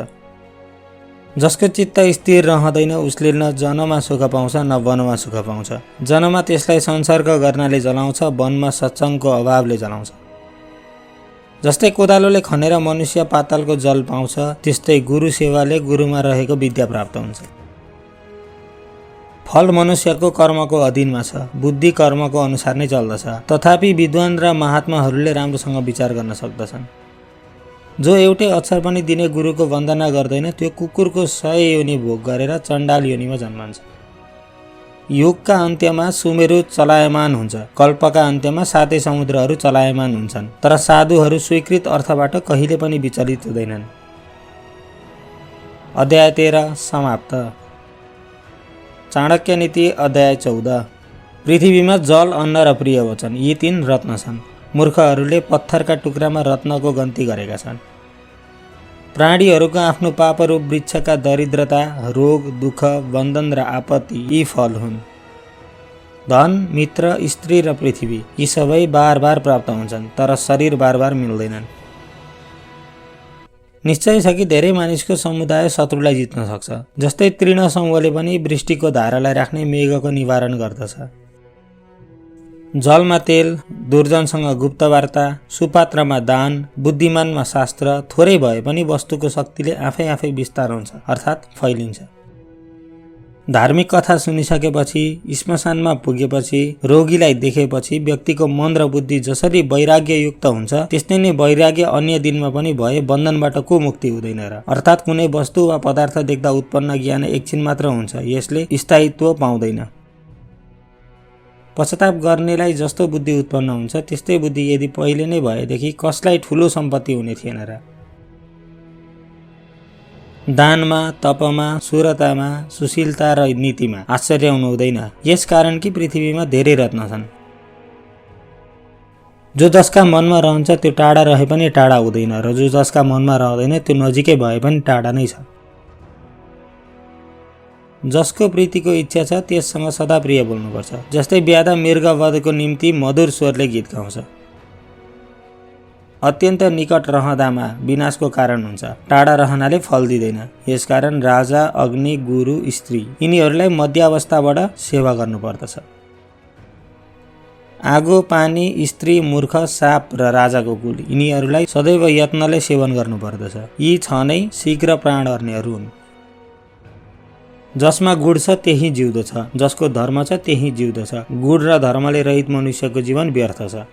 Speaker 1: जसको चित्त स्थिर रहँदैन उसले न जनमा सुख पाउँछ न वनमा सुख पाउँछ। जनमा त्यसलाई संसर्ग गर्नाले जलाउँछ, वनमा सत्सङ्गको अभावले जलाउँछ। जस्तै कोदालोले खनेर मनुष्य पातालको जल पाउँछ, त्यस्तै गुरु सेवाले गुरुमा रहेको विद्या प्राप्त हुन्छ। फल मनुष्यको कर्मको अधीनमा छ। बुद्धि कर्मको अनुसार नै चल्दछ। तथापि विद्वान र महात्माहरूले राम्रोसँग विचार गर्न सक्दछन्। जो एउटै अक्षर पनि दिने गुरुको वन्दना गर्दैन त्यो कुकुरको 100 योनि भोग गरेर चण्डाल योनिमा जन्मन्छ। युगका अन्त्यमा सुमेरु चलायमान हुन्छ, कल्पका अन्त्यमा 7 समुद्रहरू चलायमान हुन्छन्, तर साधुहरू स्वीकृत अर्थबाट कहिले पनि विचलित हुँदैनन्। अध्याय 13 समाप्त। चाणक्य नीति अध्याय 14। पृथ्वीमा जल, अन्न र प्रिय वचन यी 3 रत्न छन्। मूर्खहरूले पत्थरका टुक्रामा रत्नको गन्ती गरेका छन्। प्राणीहरूको आफ्नो पापरूप वृक्षका दरिद्रता, रोग, दुःख, बन्धन र आपत्ति यी फल हुन्। धन, मित्र, स्त्री र पृथ्वी यी सबै बार बार प्राप्त हुन्छन्, तर शरीर बार बार मिल्दैनन्। निश्चय छ कि धेरै मानिसको समुदाय शत्रुलाई जित्न सक्छ। जस्तै तृण समूहले पनि वृष्टिको धारालाई राख्ने मेघको निवारण गर्दछ। जलमा तेल, दुर्जनसँग गुप्त वार्ता, सुपात्रमा दान, बुद्धिमानमा शास्त्र, थोरै भए पनि वस्तुको शक्तिले आफै आफै विस्तार हुन्छ, अर्थात् फैलिन्छ। धार्मिक कथा सुनिसकेपछि, श्मशानमा पुगेपछि, रोगीलाई देखेपछि व्यक्तिको मन र बुद्धि जसरी वैराग्ययुक्त हुन्छ, त्यस्तै नै वैराग्य अन्य दिनमा पनि भए बन्धनबाट को मुक्ति हुँदैन र। अर्थात् कुनै वस्तु वा पदार्थ देख्दा उत्पन्न ज्ञान एकछिन मात्र हुन्छ, यसले स्थायित्व पाउँदैन। पश्चाताप गर्नेलाई जस्तो बुद्धि उत्पन्न हुन्छ, त्यस्तै बुद्धि यदि पहिले नै भएदेखि कसलाई ठुलो सम्पत्ति हुने थिएन र। दानमा, तपमा, सुरतामा, सुशीलता र नीतिमा आश्चर्य हुनु हुँदैन। यस कारण कि पृथ्वीमा धेरै रत्न छन्। जो जसका मनमा रहन्छ त्यो टाढा रहे पनि टाढा हुँदैन, र जो जसका मनमा रहँदैन त्यो नजिकै भए पनि टाढा नै छ। जसको प्रीतिको इच्छा छ त्यससँग सदा प्रिय बोल्नुपर्छ। जस्तै ब्यादा मृगवधको निम्ति मधुर स्वरले गीत गाउँछ। अत्यन्त निकट रहँदामा विनाशको कारण हुन्छ, टाढा रहनाले फल दिँदैन। यसकारण राजा, अग्नि, गुरु, स्त्री यिनीहरूलाई मध्यावस्थाबाट सेवा गर्नुपर्दछ। आगो, पानी, स्त्री, मूर्ख, साप र राजाको कुल यिनीहरूलाई सदैव यत्नले सेवन गर्नुपर्दछ। यी 6 नै शीघ्र प्राण अर्नेहरू हुन्। जसमा गुण छ त्यही जिउँदो छ, जसको धर्म छ त्यही जिउँदो छ। गुण र धर्मले रहित मनुष्यको जीवन व्यर्थ छ।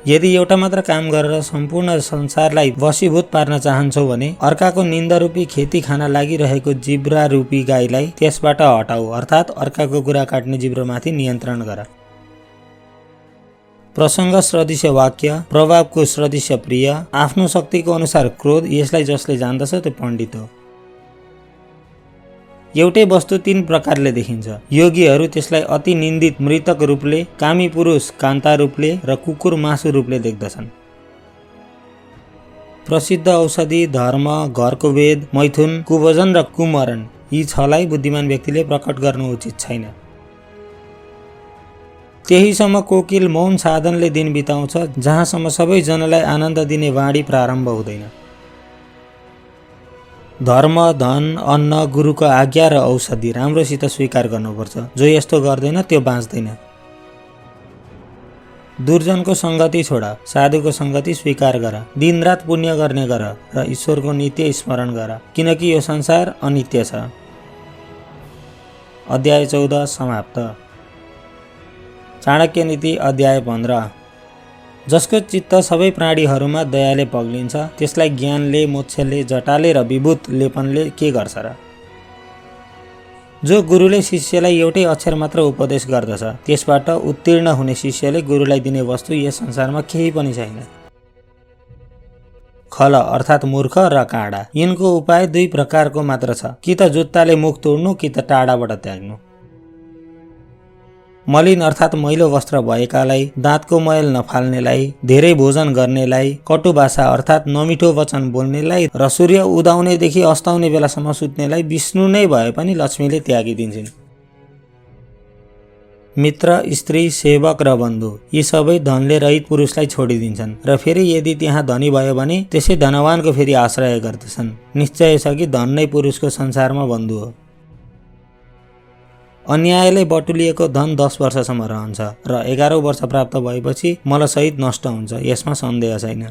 Speaker 1: यदि एउटा मात्र काम गरेर सम्पूर्ण संसारलाई वशीभूत पार्न चाहन्छौ भने अर्काको निन्दारूपी खेती खान लागिरहेको जिब्रा रूपी गाईलाई त्यसबाट हटाऊ, अर्थात् अर्काको कुरा काट्ने जिब्रोमाथि नियन्त्रण गर। प्रसङ्ग सदृश वाक्य, प्रभावको सदृश प्रिय, आफ्नो शक्तिको अनुसार क्रोध, यसलाई जसले जान्दछ त्यो पण्डित हो। एउटै वस्तु 3 प्रकारले देखिन्छ। योगीहरू त्यसलाई अति निन्दित मृतक रूपले, कामी पुरुष कान्ता रूपले र कुकुर मासु रूपले देख्दछन्। प्रसिद्ध औषधि, धर्म, घरको वेद, मैथुन, कुभोजन र कुमरण यी 6लाई बुद्धिमान व्यक्तिले प्रकट गर्नु उचित छैन। त्यहीसम्म कोकिल मौन साधनले दिन बिताउँछ, जहाँसम्म सबैजनालाई आनन्द दिने वाणी प्रारम्भ हुँदैन। धर्म, धन, अन्न, गुरुको आज्ञा र औषधि राम्रोसित स्वीकार गर्नुपर्छ। जो यस्तो गर्दैन त्यो बाँच्दैन। दुर्जनको सङ्गति छोड, साधुको सङ्गति स्वीकार गर। दिनरात पुण्य गर्ने गर र ईश्वरको नित्य स्मरण गर, किनकि यो संसार अनित्य छ। अध्याय 14 समाप्त। चाणक्य नीति अध्याय 15। जसको चित्त सबै प्राणीहरूमा दयाले पग्लिन्छ, त्यसलाई ज्ञानले, मोक्षले, जटाले र विभूत लेपनले के गर्छ र। जो गुरुले शिष्यलाई एउटै अक्षर मात्र उपदेश गर्दछ, त्यसबाट उत्तीर्ण हुने शिष्यले गुरुलाई दिने वस्तु यस संसारमा केही पनि छैन। खल अर्थात् मूर्ख र काँडा यिनको उपाय 2 प्रकारको मात्र छ, कि त जुत्ताले मुख तोड्नु कि त टाढाबाट त्याग्नु। मलिन अर्थात् मैलो वस्त्र भएकालाई, दाँतको मैल नफाल्नेलाई, धेरै भोजन गर्नेलाई, कटु भाषा अर्थात् नमिठो वचन बोल्नेलाई र सूर्य उदाउनेदेखि अस्ताउने बेलासम्म सुत्नेलाई विष्णु नै भए पनि लक्ष्मीले त्यागिदिन्छन्। मित्र, स्त्री, सेवक र बन्धु यी सबै धनले रहित पुरुषलाई छोडिदिन्छन् र फेरि यदि त्यहाँ धनी भयो भने त्यसै धनवानको फेरि आश्रय गर्दछन्। निश्चय छ कि धन नै पुरुषको संसारमा बन्धु हो। अन्यायले बटुलिएको धन 10 वर्षसम्म रहन्छ र 11औं वर्ष प्राप्त भएपछि मलसहित नष्ट हुन्छ, यसमा सन्देह छैन।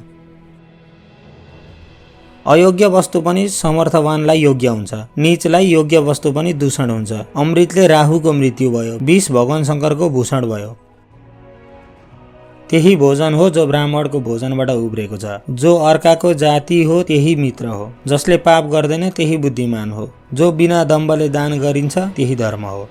Speaker 1: अयोग्य वस्तु पनि समर्थवानलाई योग्य हुन्छ, नीचलाई योग्य वस्तु पनि दूषण हुन्छ। अमृतले राहुको मृत्यु भयो, विष भगवान शङ्करको भूषण भयो। त्यही भोजन हो जो ब्राह्मणको भोजनबाट उब्रेको छ। जो अर्काको जाति हो त्यही मित्र हो। जसले पाप गर्दैन त्यही बुद्धिमान हो। जो बिना दम्बले दान गरिन्छ त्यही धर्म हो।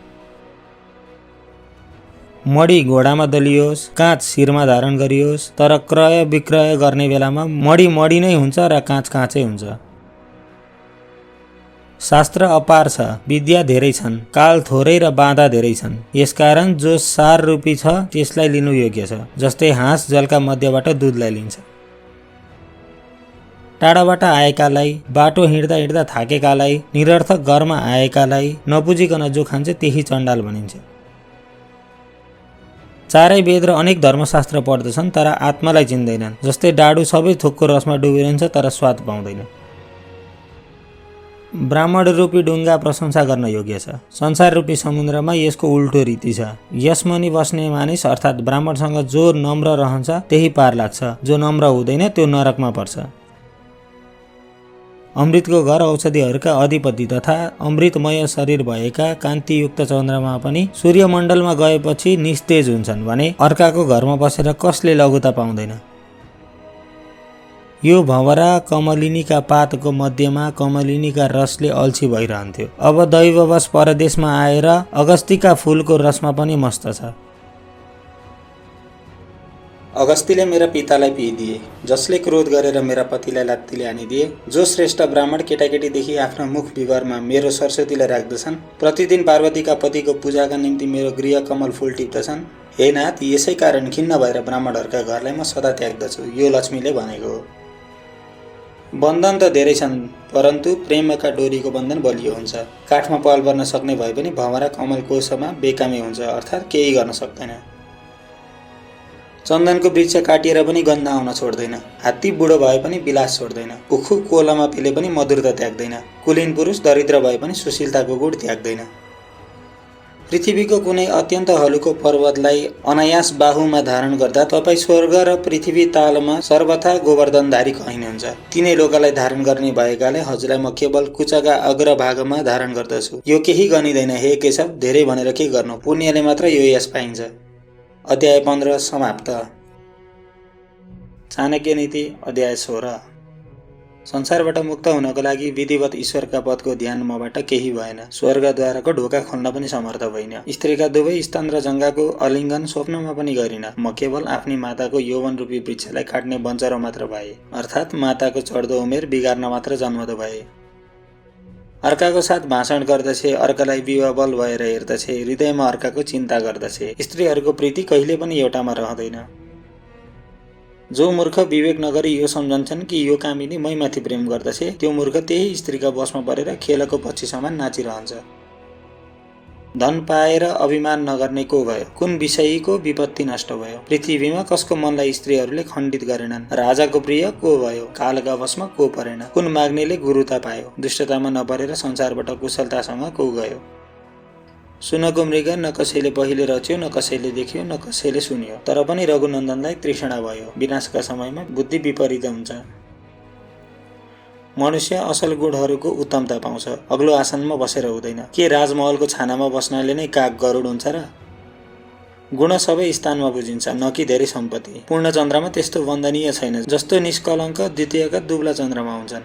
Speaker 1: मडी घोडामा दलियोस्, काँच शिरमा धारण गरियोस्, तर क्रय विक्रय गर्ने बेलामा मडी नै हुन्छ र काँच काँचै हुन्छ। शास्त्र अपार छ, विद्या धेरै छन्, काल थोरै र बाधा धेरै छन्। यसकारण जो सार रूपी छ त्यसलाई लिनु योग्य छ। जस्तै हाँस जलका मध्यबाट दुधलाई लिन्छ। टाढाबाट आएकालाई, बाटो हिँड्दा हिँड्दा थाकेकालाई, निरर्थक घरमा आएकालाई नबुझिकन जो खान्छ त्यही चण्डाल भनिन्छ। चारै वेद र अनेक धर्मशास्त्र पढ्दछन् तर आत्मालाई चिन्दैनन्। जस्तै डाडु सबै थोकको रसमा डुबिरहन्छ तर स्वाद पाउँदैन। ब्राह्मण रूपी डुङ्गा प्रशंसा गर्न योग्य छ। संसार रूपी समुद्रमा यसको उल्टो रीति छ। यसमुनि बस्ने मानिस अर्थात् ब्राह्मणसँग जो नम्र रहन्छ त्यही पार लाग्छ, जो नम्र हुँदैन त्यो नरकमा पर्छ। अमृतको घर औषधिहरूका अधिपति तथा अमृतमय शरीर भएका कान्तियुक्त चन्द्रमा पनि सूर्यमण्डलमा गएपछि निस्तेज हुन्छन् भने अर्काको घरमा बसेर कसले लघुता पाउँदैन। यो भँवरा कमलिनीका पातको मध्यमा कमलिनीका रसले अल्छी भइरहन्थ्यो। अब दैववश परदेशमा आएर अगस्तीका फूलको रसमा पनि मस्त छ। अगस्तीले मेरा पितालाई पिइदिए, जसले क्रोध गरेर मेरा पतिलाई लात्तीले हानिदिए, जो श्रेष्ठ ब्राह्मण केटाकेटीदेखि आफ्नो मुख विवरमा मेरो सरस्वतीलाई राख्दछन्, प्रतिदिन पार्वतीका पतिको पूजाका निम्ति मेरो गृह कमल फूल टिप्दछन्। हे नाथ, यसै कारण खिन्न भएर ब्राह्मणहरूका घरलाई म सदा त्याग्दछु, यो लक्ष्मीले भनेको हो। बन्धन त धेरै छन्, परन्तु प्रेमका डोरीको बन्धन बलियो हुन्छ। काठमा पाल पर्न सक्ने भए पनि भँवरा कमल कोशमा बेकामी हुन्छ, अर्थात् केही गर्न सक्दैन। चन्दनको वृक्ष काटिएर पनि गन्ध आउन छोड्दैन। हात्ती बुढो भए पनि विलास छोड्दैन। उखु कोलामा पिले पनि मधुरता त्याग्दैन। कुलीन पुरुष दरिद्र भए पनि सुशीलताको गुण त्याग्दैन। पृथ्वीको कुनै अत्यन्त हलुको पर्वतलाई अनायास बाहुमा धारण गर्दा तपाईँ स्वर्ग र पृथ्वी तालमा सर्वथा गोवर्धनधारी कहनुहुन्छ। तिनै लोकलाई धारण गर्ने भएकाले हजुरलाई म केवल कुचका अग्रभागमा धारण गर्दछु। यो केही गनिँदैन हे केशव, धेरै भनेर के गर्नु, पुण्यले मात्र यो यस पाइन्छ। अध्याय 15 समाप्त। चाणक्य नीति अध्याय 16। संसारबाट मुक्त हुनको लागि विधिवत ईश्वरका पदको ध्यान मबाट केही भएन। स्वर्गद्वारको ढोका खोल्न पनि समर्थ भइन। स्त्रीका दुवै स्तन र जङ्घाको अलिङ्गन स्वप्नमा पनि गरिन। म केवल आफ्नी माताको यौवन रूपी वृक्षलाई काट्ने बन्चरो मात्र भए, अर्थात् माताको चढ्दो उमेर बिगार्न मात्र जन्मदो भए। अर्काको साथ भाषण गर्दछे, अर्कालाई विवाबल भएर हेर्दछे, हृदयमा अर्काको चिन्ता गर्दछे। स्त्रीहरूको प्रीति कहिले पनि एउटामा रहँदैन। जो मूर्ख विवेक नगरी यो सम्झन्छन् कि यो कामिनी मैमाथि प्रेम गर्दछे, त्यो मूर्ख त्यही स्त्रीका बसमा परेर खेलको पक्षी समान नाचिरहन्छ। धन पाएर अभिमान नगर्ने को भयो? कुन विषयीको विपत्ति नष्ट भयो? पृथ्वीमा कसको मनलाई स्त्रीहरूले खण्डित गरेनन्? राजाको प्रिय को भयो? कालका वशमा को परेन? कुन माग्नेले गुरुता पायो? दुष्टतामा नपरेर संसारबाट कुशलतासँग को गयो? सुनको मृग न कसैले पहिले रच्यो, न कसैले देख्यो, न कसैले सुन्यो, तर पनि रघुनन्दनलाई तृष्णा भयो। विनाशका समयमा बुद्धि विपरीत हुन्छ। मनुष्य असल गुणहरूको उत्तमता पाउँछ, अग्लो आसनमा बसेर हुँदैन। के राजमहलको छानामा बस्नाले नै काग गरुड हुन्छ र? गुण सबै स्थानमा बुझिन्छ, न कि धेरै सम्पत्ति। पूर्ण चन्द्रमा त्यस्तो वन्दनीय छैन जस्तो निष्कलङ्क द्वितीयका दुब्ला चन्द्रमा हुन्छन्।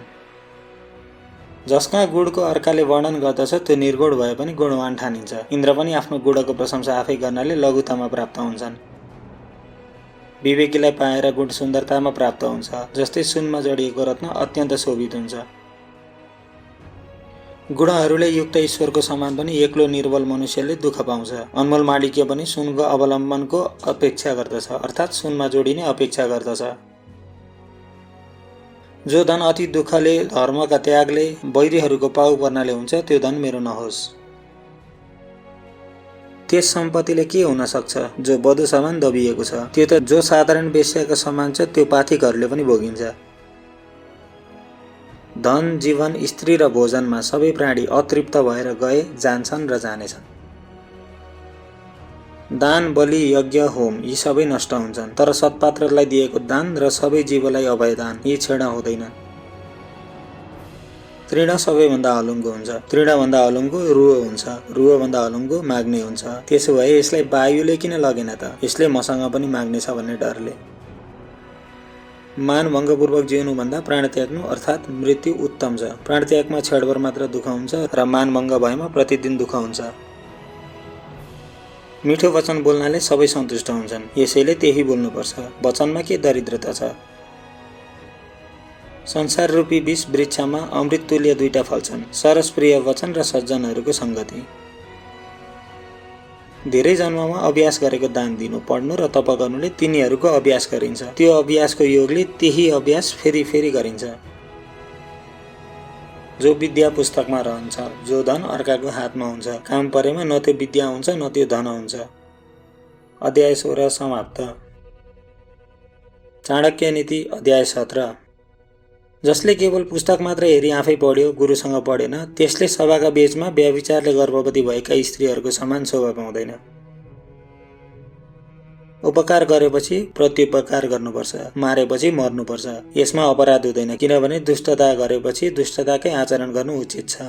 Speaker 1: जसका गुणको अर्काले वर्णन गर्दछ त्यो निर्गुण भए पनि गुणवान ठानिन्छ। इन्द्र पनि आफ्नो गुणको प्रशंसा आफै गर्नाले लघुतामा प्राप्त हुन्छन्। विवेकीलाई पाएर गुण सुन्दरतामा प्राप्त हुन्छ। जस्तै सुनमा जडिएको रत्न अत्यन्त शोभित हुन्छ। गुणहरूले युक्त ईश्वरको समान पनि एक्लो निर्बल मनुष्यले दुःख पाउँछ। अनमोल माणिक्य पनि सुनको अवलम्बनको अपेक्षा गर्दछ, अर्थात् सुनमा जोडिने अपेक्षा गर्दछ। जो धन अति दुःखले, धर्मका त्यागले, वैरीहरूको पाउ पर्नाले हुन्छ त्यो धन मेरो नहोस्। त्यस सम्पत्तिले के हुन सक्छ जो बधु समान दबिएको छ? त्यो त जो साधारण वेश्याका समान छ त्यो पाथिकहरूले पनि भोगिन्छ। धन, जीवन, स्त्री र भोजनमा सबै प्राणी अतृप्त भएर गए, जान्छन् र जानेछन्। दान, बलि, यज्ञ, होम यी सबै नष्ट हुन्छन्, तर सत्पात्रलाई दिएको दान र सबै जीवलाई अभयदान यी क्षण हुँदैन। तृण सबैभन्दा हलुङ्गो हुन्छ, तृणभन्दा हलुङ्गो रुव हुन्छ, रुवभन्दा हलुङ्गो माग्ने हुन्छ। त्यसो भए यसलाई वायुले किन लगेन त? यसले मसँग पनि माग्नेछ भन्ने डरले। मानभङ्गपूर्वक जिउनुभन्दा प्राण त्याग्नु अर्थात् मृत्यु उत्तम छ। प्राण त्यागमा क्षणभर मात्र दुःख हुन्छ र मानभङ्ग भएमा प्रतिदिन दुःख हुन्छ। मिठो वचन बोल्नाले सबै सन्तुष्ट हुन्छन्, यसैले त्यही बोल्नुपर्छ। वचनमा के दरिद्रता छ? संसार रूपी विष वृक्षमा अमृत तुल्य दुईटा फल्छन्, सरसप्रिय वचन र सज्जनहरूको सङ्गति। धेरै जन्ममा अभ्यास गरेको दान दिनु, पढ्नु र तप गर्नुले तिनीहरूको अभ्यास गरिन्छ। त्यो अभ्यासको योगले त्यही अभ्यास फेरि फेरि गरिन्छ। जो विद्या पुस्तकमा रहन्छ, जो धन अर्काको हातमा हुन्छ, काम परेमा न त्यो विद्या हुन्छ न त्यो धन हुन्छ। अध्याय 16 समाप्त। चाणक्य नीति अध्याय 17। जसले केवल पुस्तक मात्र हेरी आफै पढ्यो, गुरुसँग पढेन, त्यसले सभाका बीचमा व्यभिचारले गर्भवती भएका स्त्रीहरूको समान शोभा पाउँदैन। उपकार गरेपछि प्रत्युपकार गर्नुपर्छ, मारेपछि मर्नुपर्छ। यसमा अपराध हुँदैन, किनभने दुष्टता गरेपछि दुष्टताकै आचरण गर्नु उचित छ।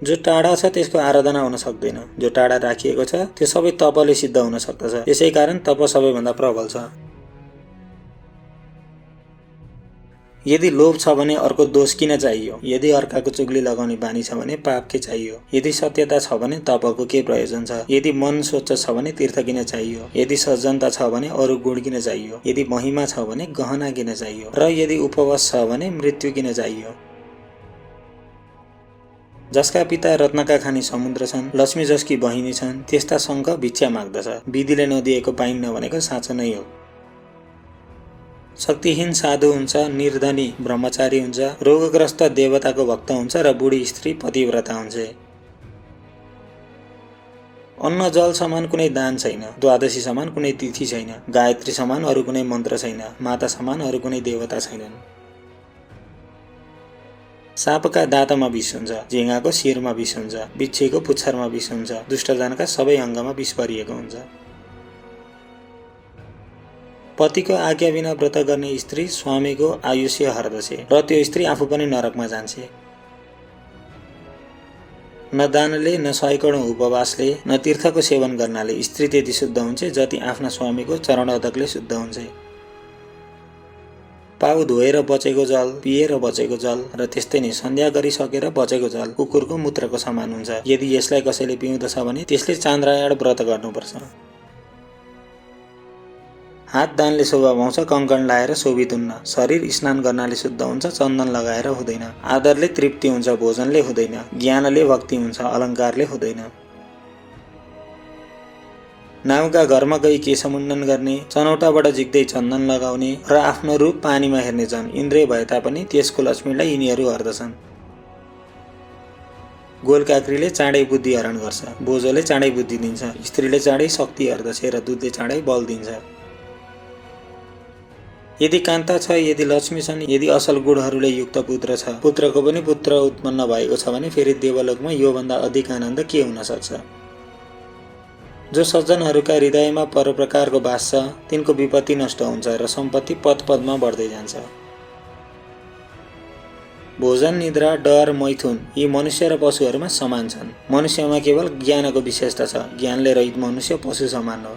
Speaker 1: जो टाढा छ त्यसको आराधना हुन सक्दैन, जो टाढा राखिएको छ त्यो सबै तपले सिद्ध हुन सक्दछ। यसैकारण तप सबैभन्दा प्रबल छ। यदि लोभ छ भने अर्को दोष किन चाहियो? यदि अर्काको चुगली लगाउने बानी छ भने पाप के चाहियो? यदि सत्यता छ भने तपको के प्रयोजन छ? यदि मन स्वच्छ छ भने तीर्थ किन चाहियो? यदि सज्जनता छ भने अरू गुण किन चाहियो? यदि महिमा छ भने गहना किन चाहियो? र यदि उपवास छ भने मृत्यु किन चाहियो? जसका पिता रत्नका खानी समुद्र छन्, लक्ष्मी जसकी बहिनी छन्, त्यस्ता शङ्ख भिक्षा माग्दछ। विधिले नदिएको पाइन्न भनेको साँचो नै हो। शक्तिहीन साधु हुन्छ, निर्धनी ब्रह्मचारी हुन्छ, रोगग्रस्त देवताको भक्त हुन्छ र बुढी स्त्री पतिव्रता हुन्छ। अन्न जल समान कुनै दान छैन, द्वादशी समान कुनै तिथि छैन, गायत्री समान अरू कुनै मन्त्र छैन, माता समान अरू कुनै देवता छैनन्। सापका दाँतमा विष हुन्छ, झिँगाको शिरमा विष हुन्छ, बिच्छीको पुच्छरमा विष हुन्छ, दुष्टजनका सबै अङ्गमा विष परिएको हुन्छ। पतिको आज्ञा बिना व्रत गर्ने स्त्री स्वामीको आयुष्य हर्दछे र त्यो स्त्री आफू पनि नरकमा जान्छे। न दानले, न सयकौं उपवासले, न तीर्थको सेवन गर्नाले स्त्री त्यति शुद्ध हुन्छ जति आफ्ना स्वामीको चरणोदकले शुद्ध हुन्छ। पाउ धोएर बचेको जल, पिएर बचेको जल र त्यस्तै नै सन्ध्या गरिसकेर बचेको जल कुकुरको मूत्रको समान हुन्छ। यदि यसलाई कसैले पिउँदछ भने त्यसले चान्द्रायण व्रत गर्नुपर्छ। हात दानले शोभा पाउँछ, कङ्कण लाएर शोभित हुन्न। शरीर स्नान गर्नाले शुद्ध हुन्छ, चन्दन लगाएर हुँदैन। आदरले तृप्ति हुन्छ, भोजनले हुँदैन। ज्ञानले भक्ति हुन्छ, अलङ्कारले हुँदैन। नाउका घरमा गई केशमुण्डन गर्ने, चनौटाबाट झिक्दै चन्दन लगाउने र आफ्नो रूप पानीमा हेर्ने छन्। इन्द्रिय भए तापनि त्यसको लक्ष्मीलाई यिनीहरू हर्दछन्। गोलकाक्रीले चाँडै बुद्धि हरण गर्छ, बोझोले चाँडै बुद्धि दिन्छ, स्त्रीले चाँडै शक्ति हर्दछ र दुधले चाँडै बल दिन्छ। यदि कान्ता छ, यदि लक्ष्मी छन्, यदि असल गुणहरूले युक्त पुत्र छ, पुत्रको पनि पुत्र उत्पन्न भएको छ भने फेरि देवलोकमा योभन्दा अधिक आनन्द के हुन सक्छ? जो सज्जनहरूका हृदयमा परोपकारको बास छ, तिनको विपत्ति नष्ट हुन्छ र सम्पत्ति पद पदमा बढ्दै जान्छ। भोजन, निद्रा, डर, मैथुन यी मनुष्य र पशुहरूमा समान छन्। मनुष्यमा केवल ज्ञानको विशेषता छ, ज्ञानले रहित मनुष्य पशु समान हो।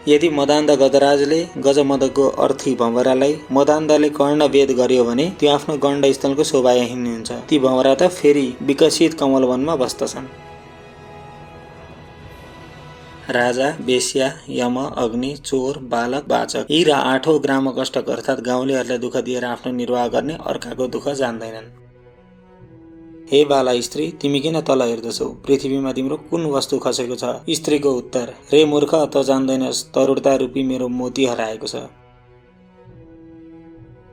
Speaker 1: यदि मदान्ध गजराजले गजमदको अर्थी भँवरालाई मदान्धले कर्णवेद गर्यो भने त्यो आफ्नो गण्डस्थलको शोभायाहीन हुन्छ। ती भँवरा त फेरि विकसित कमलवनमा बस्दछन्। राजा, वेश्या, यम, अग्नि, चोर, बालक, वाचक यी र 8औं ग्रामकष्टक अर्थात् गाउँलेहरूलाई दुःख दिएर आफ्नो निर्वाह गर्ने अर्काको दुःख जान्दैनन्। हे बाला स्त्री, तिमी किन तल हेर्दछौ? पृथ्वीमा तिम्रो कुन वस्तु खसेको छ? स्त्रीको उत्तर, रे मूर्ख, त जान्दैनस्, तरुणता रूपी मेरो मोती हराएको छ।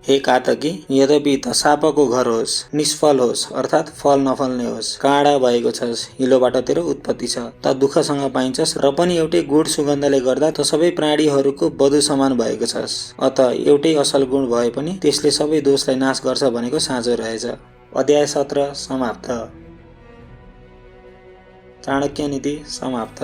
Speaker 1: हे कातकी, यद्यपि त सापको घर होस्, निष्फल होस् अर्थात् फल नफल्ने होस्, काँडा भएको छस्, हिलोबाट तेरो उत्पत्ति छ, त दुःखसँग पाइन्छस् र पनि एउटै गुण सुगन्धले गर्दा त सबै प्राणीहरूको वधु समान भएको छस्। अत एउटै असल गुण भए पनि त्यसले सबै दोषलाई नाश गर्छ भनेको साँचो रहेछ। अध्याय 17 समाप्त। चाणक्य नीति समाप्त।